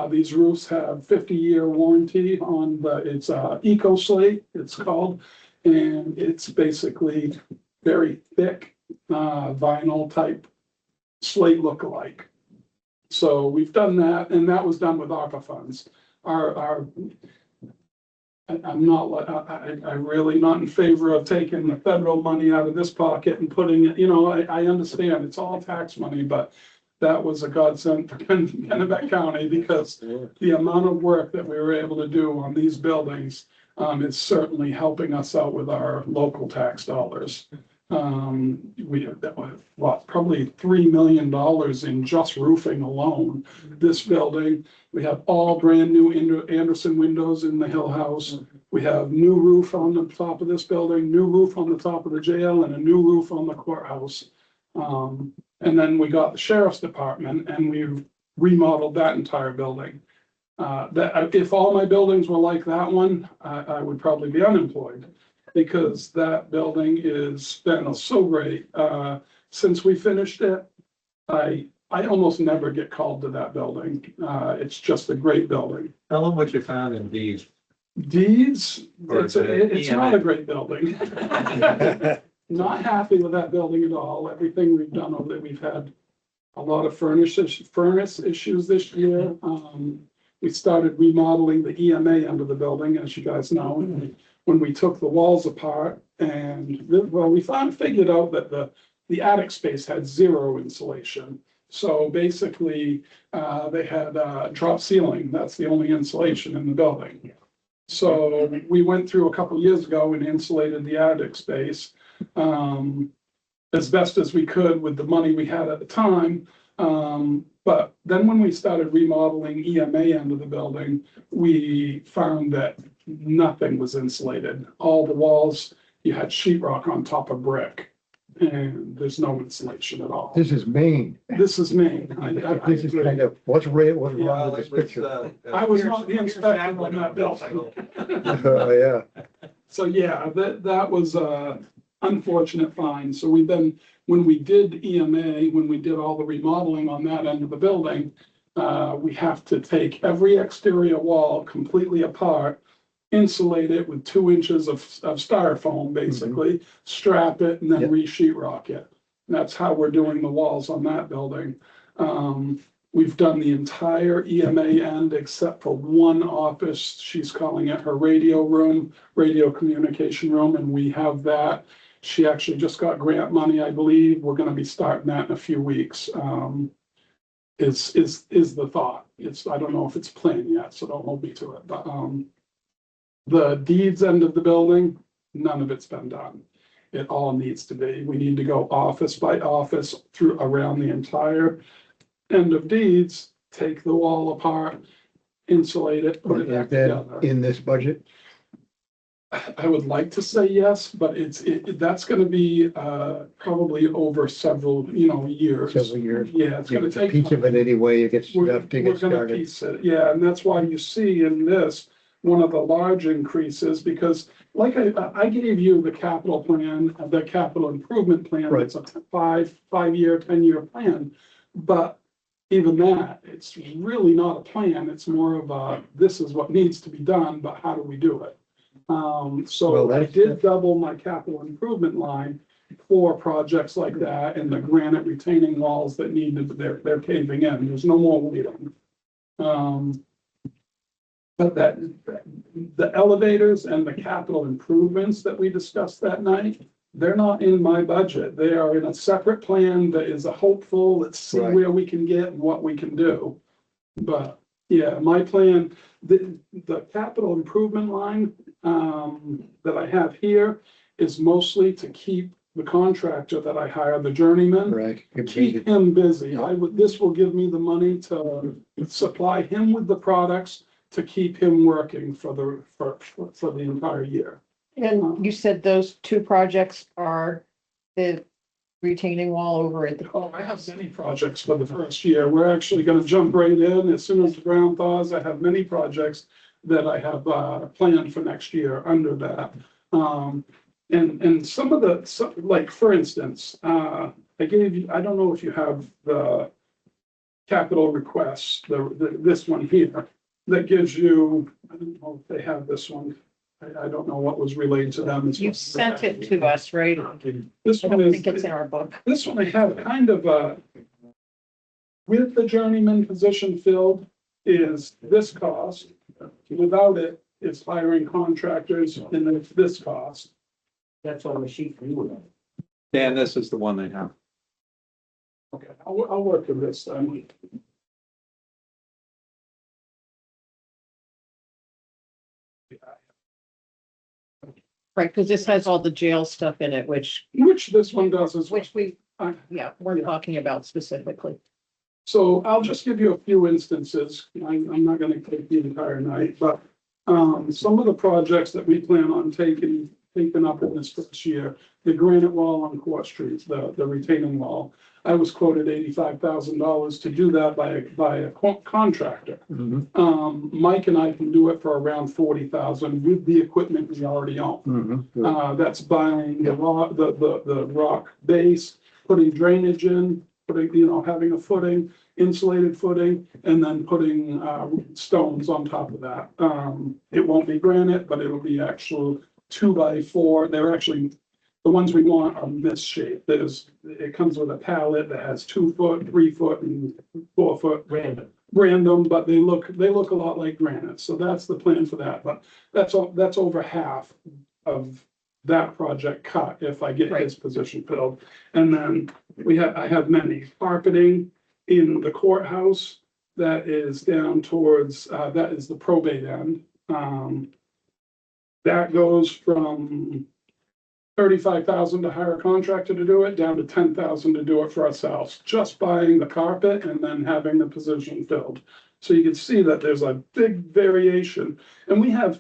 These roofs have 50-year warranty on it's Eco Slate, it's called, and it's basically very thick vinyl type slate look-alike. So we've done that, and that was done with ARPA funds. I'm really not in favor of taking the federal money out of this pocket and putting it, you know, I understand it's all tax money, but that was a godsend for Kennebec County because the amount of work that we were able to do on these buildings is certainly helping us out with our local tax dollars. We have probably $3 million in just roofing alone. This building, we have all brand new Anderson windows in the Hill House. We have new roof on the top of this building, new roof on the top of the jail, and a new roof on the courthouse. And then we got the sheriff's department and we remodeled that entire building. If all my buildings were like that one, I would probably be unemployed because that building is been so great. Since we finished it, I almost never get called to that building. It's just a great building. Tell them what you found in these. Deeds, Or it's the not EMA. a great building. Not happy with that building at all. Everything we've done over there, we've had a lot of furnace issues this year. We started remodeling the EMA under the building, as you guys know, when we took the walls apart. And we figured out that the attic space had zero insulation. So basically, they had drop ceiling. That's the only insulation in the building. So we went through a couple of years ago and insulated the attic space as best as we could with the money we had at the time. But then when we started remodeling EMA under the building, we found that nothing was insulated. All the walls, you had sheetrock on top of brick. And there's no insulation at all. This is Maine. This is Maine. This is kind of, what's wrong with this picture? I was not the inspector on that building. Yeah. So yeah, that was a unfortunate find. So when we did EMA, when we did all the remodeling on that end of the building, we have to take every exterior wall completely apart, insulate it with 2 inches of styrofoam, basically, strap it, and then Yep. re-sheetrock it. And that's how we're doing the walls on that building. We've done the entire EMA end except for one office. She's calling it her radio communication room, and we have that. She actually just got grant money, I believe. We're gonna be starting that in a few weeks. Is the thought. I don't know if it's planned yet, so don't hold me to it, but, the deeds end of the building, none of it's been done. It all needs to be. We need to go office by office around the entire end of deeds, take the wall apart, insulate it, put it back Is that together. in this budget? I would like to say yes, but that's gonna be, probably over several, years. Several years. Yeah, it's gonna It's a take. piece of it anyway, it gets We're, enough to we're get gonna started. piece it, yeah, and that's why you see in this, one of the large increases, because like I gave you the capital plan, the capital improvement plan. Right. It's a 5-year, 10-year plan. But even that, it's really not a plan, it's more of a, this is what needs to be done, but how do we do it? Well, So I that's- did double my capital improvement line for projects like that and the granite retaining walls that needed, they're caving in, there's no more waiting. But the elevators and the capital improvements that we discussed that night, they're not in my budget. They are in a separate plan that is a hopeful, let's see Right. where we can get and what we can do. But yeah, my plan, the capital improvement line that I have here is mostly to keep the contractor that I hire, the journeyman, Right. keep him busy. This will give me the money to supply him with the products to keep him working for the entire year. And you said those two projects are the retaining wall over at the. Oh, I have many projects for the first year. We're actually gonna jump right in as soon as the ground thaws. I have many projects that I have planned for next year under that. And some of like, for instance, I gave you, I don't know if you have the capital requests, this one here, that gives you, I don't know if they have this one. I don't know what was relayed to them. You sent it to us, right? This I one don't is, think it's in our book. this one I have kind of with the journeyman position filled is this cost. Without it, it's hiring contractors and it's this cost. That's on the sheet for you. Dan, this is the one they have. Okay, I'll work with this then. Right, because this has all the jail stuff in it, which Which this one does as well. Which we, I- we're talking about specifically. So I'll just give you a few instances. I'm not gonna take the entire night, but some of the projects that we plan on taking up in this first year, the granite wall on Court Street, the retaining wall. I was quoted $85,000 to do that by a contractor. Mike and I can do it for around 40,000 with the equipment we already own. That's buying the rock base, putting drainage in, having a footing, insulated footing, and then putting stones on top of that. It won't be granite, but it'll be actual 2x4. They're actually, the ones we want are misshaped. It comes with a pallet that has 2 foot, 3 foot, and 4 foot random, but they look a lot like granite. So that's the plan for that. But that's over half of that project cut if I get his position filled. And then I have many carpeting in the courthouse that is down towards, that is the probate end. That goes from 35,000 to hire a contractor to do it, down to 10,000 to do it for ourselves, just buying the carpet and then having the position filled. So you can see that there's a big variation. And we have,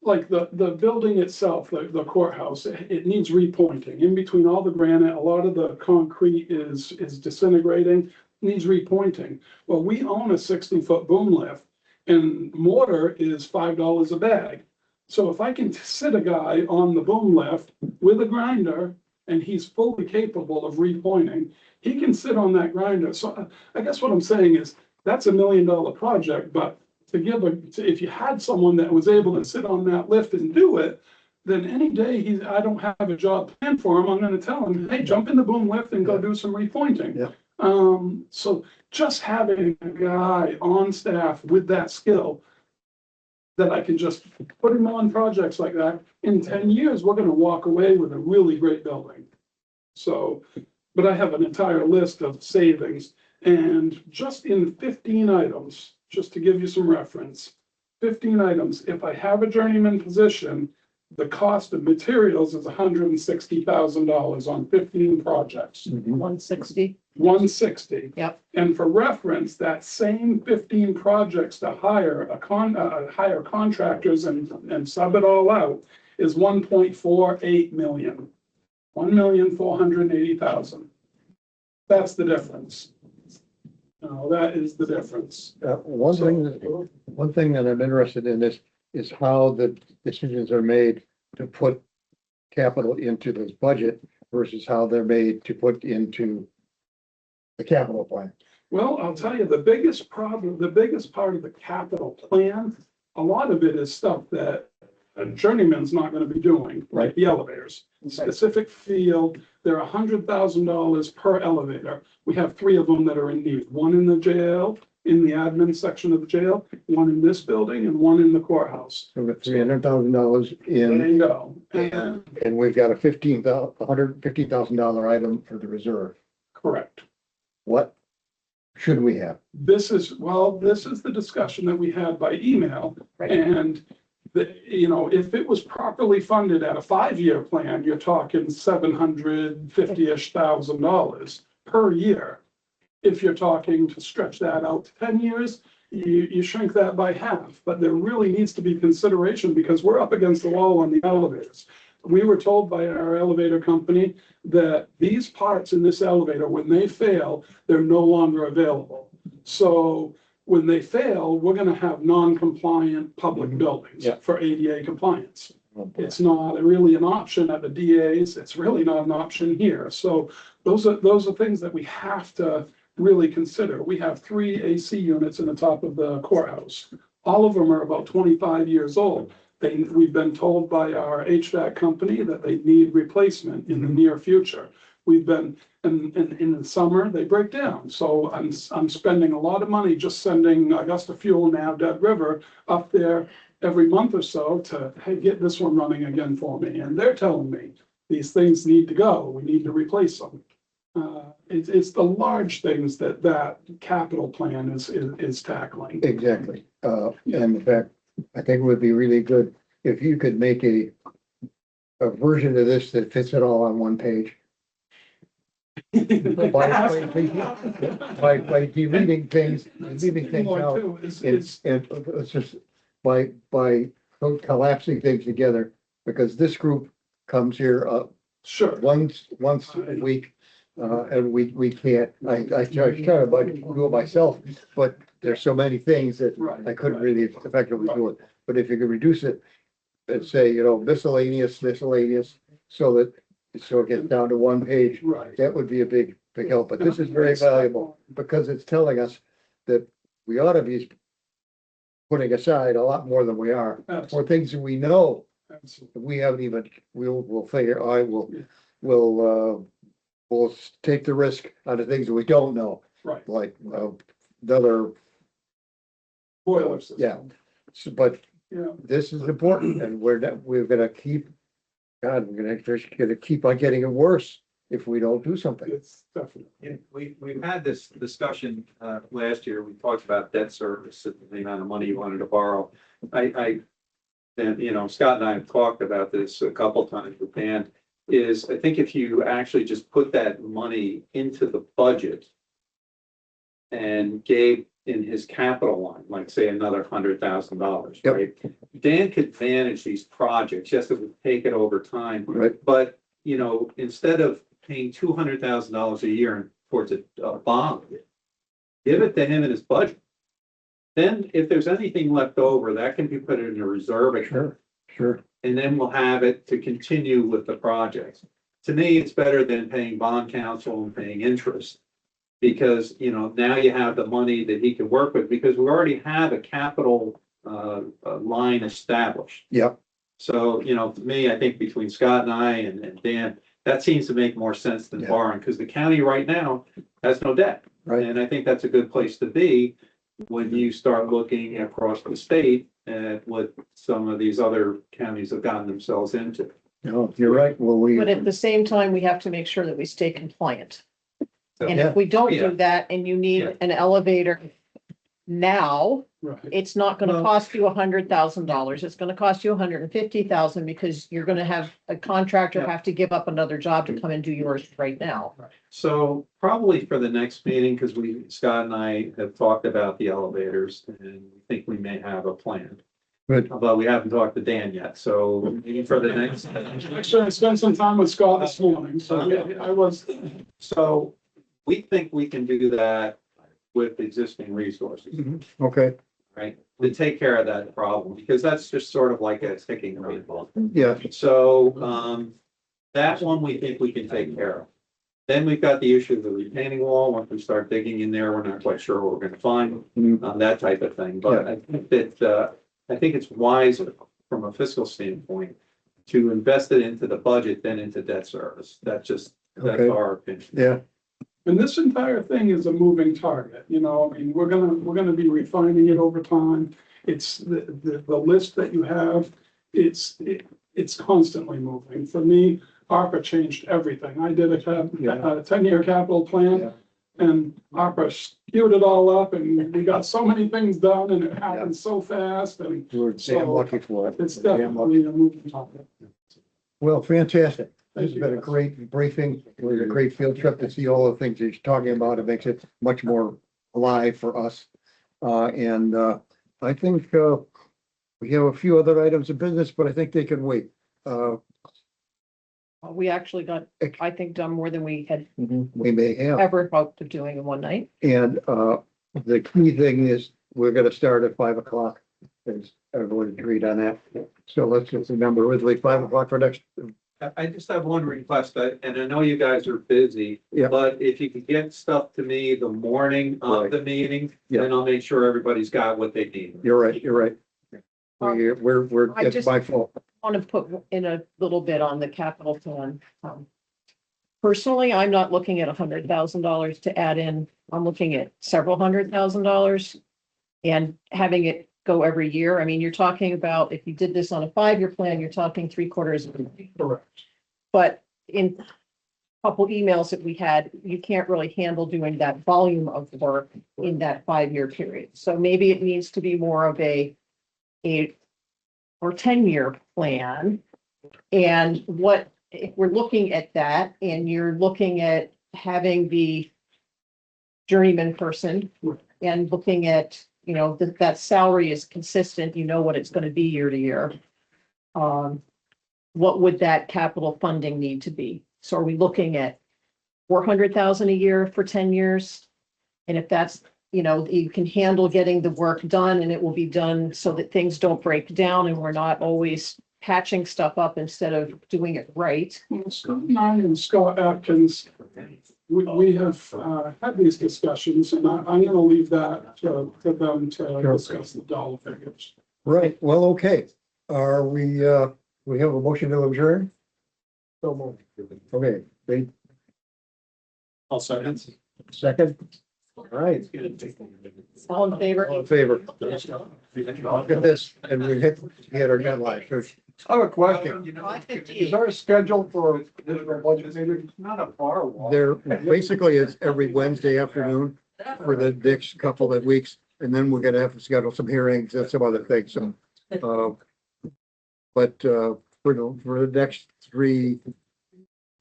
like, the building itself, the courthouse, it needs repointing. In between all the granite, a lot of the concrete is disintegrating, needs repointing. Well, we own a 60-foot boom lift and mortar is $5 a bag. So if I can sit a guy on the boom lift with a grinder and he's fully capable of repointing, he can sit on that grinder. So I guess what I'm saying is that's $1 million project, but if you had someone that was able to sit on that lift and do it, then any day I don't have a job planned for him, I'm gonna tell him, hey, jump in the boom lift and go do some repointing. Yeah. So just having a guy on staff with that skill that I can just put him on projects like that, in 10 years, we're gonna walk away with a really great building. So, but I have an entire list of savings, and just in 15 items, just to give you some reference, 15 items, if I have a journeyman position, the cost of materials is $160,000 on 15 projects. 160. 160. Yep. And for reference, that same 15 projects to hire hire contractors and sub it all out is 1.48 million. 1,480,000. That's the difference. No, that is the difference. One thing that I'm interested in is how the decisions are made to put capital into this budget versus how they're made to put into the capital plan. Well, I'll tell you, the biggest problem, the biggest part of the capital plan, a lot of it is stuff that a journeyman's not gonna be doing, like the elevators. Specific field, they're $100,000 per elevator. We have 3 of them that are in need, one in the jail, in the admin section of the jail, one in this building and one in the courthouse. So we're $300,000 There in, you go. and we've got a $150,000 item for the reserve. Correct. What should we have? This is the discussion that we had by email. Right. And if it was properly funded at a 5-year plan, you're talking $750-ish thousand per year. If you're talking to stretch that out to 10 years, you shrink that by half, but there really needs to be consideration because we're up against the wall on the elevators. We were told by our elevator company that these parts in this elevator, when they fail, they're no longer available. So when they fail, we're gonna have non-compliant public buildings Yeah. for ADA compliance. It's not really an option at the DA's, it's really not an option here. So those are things that we have to really consider. We have 3 AC units in the top of the courthouse. All of them are about 25 years old. We've been told by our HVAC company that they need replacement in the near future. We've been, in the summer, they break down. So I'm spending a lot of money just sending Augusta Fuel now Dead River up there every month or so to, hey, get this one running again for me. And they're telling me these things need to go. We need to replace them. It's the large things that capital plan is tackling. Exactly. And in fact, I think it would be really good if you could make a version of this that fits it all on one page. By deleting things, leaving things out, and it's just by collapsing things together, because this group comes here Sure. once a week, and we can't, I try to do it myself, but there's so many things that I couldn't really effectively do it. But if you could reduce it and say, miscellaneous, so it gets down to one page, Right. that would be a big help. But this is very valuable because it's telling us that we ought to be putting aside a lot more than we are for things that we know Absolutely. we haven't even, we'll figure, we'll take the risk on the things that we don't know, Right. like, another, Boiler system. yeah. But Yeah. this is important and we're gonna keep, God, we're gonna keep on getting it worse if we don't do something. It's definitely. Yeah, we've had this discussion, last year, we talked about debt service and the amount of money you wanted to borrow. Scott and I have talked about this a couple times with Dan, I think if you actually just put that money into the budget and gave in his capital line, like say another $100,000, Yep. right? Dan could manage these projects, yes, it would take it over time, Right. but, instead of paying $200,000 a year towards a bond, give it to him in his budget. Then if there's anything left over, that can be put in a reserve account. Sure. And then we'll have it to continue with the projects. To me, it's better than paying bond counsel and paying interest. Because, now you have the money that he can work with, because we already have a capital line established. Yep. So, to me, I think between Scott and I and Dan, that seems to make more sense than Yeah. borrowing, because the county right now has no debt. Right. And I think that's a good place to be when you start looking across the state at what some of these other counties have gotten themselves into. No, you're right. Well, But at the same time, we have to make sure that we stay compliant. And Yeah. if we don't Yeah. do that and you Yeah. need an elevator now, Right. it's not gonna Well- cost you $100,000. It's gonna cost you $150,000 because you're gonna have a contractor Yeah. have to give up another job to come and do yours right now. So probably for the next meeting, because Scott and I have talked about the elevators and we think we may have a plan. Good. but we haven't talked to Dan yet, so maybe for the next. Actually, I spent some time with Scott this morning, so yeah, I was, So we think we can do that with existing resources, Okay, right? To take care of that problem, because that's just sort of like a ticking rate. yeah, So, that one we think we can take care of. Then we've got the issue of the retaining wall. Once we start digging in there, we're not quite sure what we're gonna find, that type of thing. But I think that, I think it's wiser from a fiscal standpoint to invest it into the budget than into debt service. That's Okay. our opinion. yeah, and this entire thing is a moving target, you know, I mean, we're gonna be refining it over time. It's the list that you have, it's constantly moving. For me, ARPA changed everything. I did a 10-year capital plan. And ARPA skewed it all up and we got so many things done and it happened so fast and we're damn lucky for it. it's Damn lucky. definitely a moving target. Well, fantastic. This Thank has you, been a guys. great briefing. It was a great field trip to see all the things he's talking about. It makes it much more alive for us. I think, we have a few other items of business, but I think they can wait. We actually got, I think, done more than we had We may have. ever hoped of doing in one night. And, the key thing is we're gonna start at 5 o'clock. As everyone agreed on that. So let's just remember, originally 5 o'clock for next, I just have one request, and I know you guys are busy, Yeah. but if you could get stuff to me the morning of the meeting, Yeah. then I'll make sure everybody's got what they need. you're right, you're right. I It's just- my fault. Want to put in a little bit on the capital plan. Personally, I'm not looking at $100,000 to add in. I'm looking at several $100,000 and having it go every year. I mean, you're talking about, if you did this on a 5-year plan, you're talking $750,000. Correct. But in a couple emails that we had, you can't really handle doing that volume of work in that 5-year period. So maybe it needs to be more of a or 10-year plan. And what, if we're looking at that and you're looking at having the journeyman person and looking at, you know, that salary is consistent, you know what it's going to be year to year. What would that capital funding need to be? So are we looking at 400,000 a year for 10 years? And if that's, you know, you can handle getting the work done and it will be done so that things don't break down and we're not always patching stuff up instead of doing it right. Scott and I and Scott Atkins, we have had these discussions and I'm gonna leave that to them to discuss the dollar figures. Right, well, okay. Are we have a motion to adjourn? So moved. Okay, wait, I'll second. second. All right, All in favor? all in favor. Look at this, and we hit our deadline. I have a question. Is there a schedule for additional budget meeting? Not a far walk. There basically is every Wednesday afternoon for the next couple of weeks, and then we're gonna have to schedule some hearings and some other things, so. For the next 3,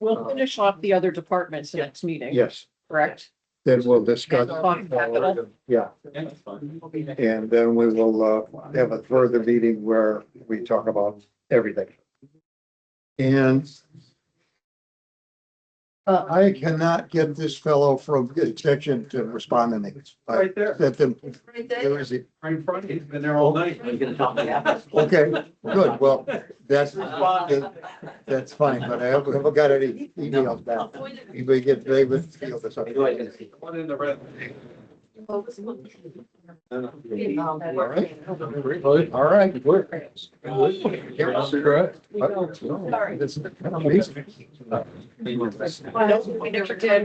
We'll finish off the other departments next meeting, yes, correct? then we'll discuss. Talk capital. Yeah, That's fine. and then we will have a further meeting where we talk about everything. And I cannot get this fellow from extension to respond to me. Right there. Sent him, where is he? Right in front of you. He's been there all night. Okay, good, well, that's fine, but I haven't got any emails back. Anybody get David Field or something? One in the red. All right, good. Sorry. This is amazing. No, we never did.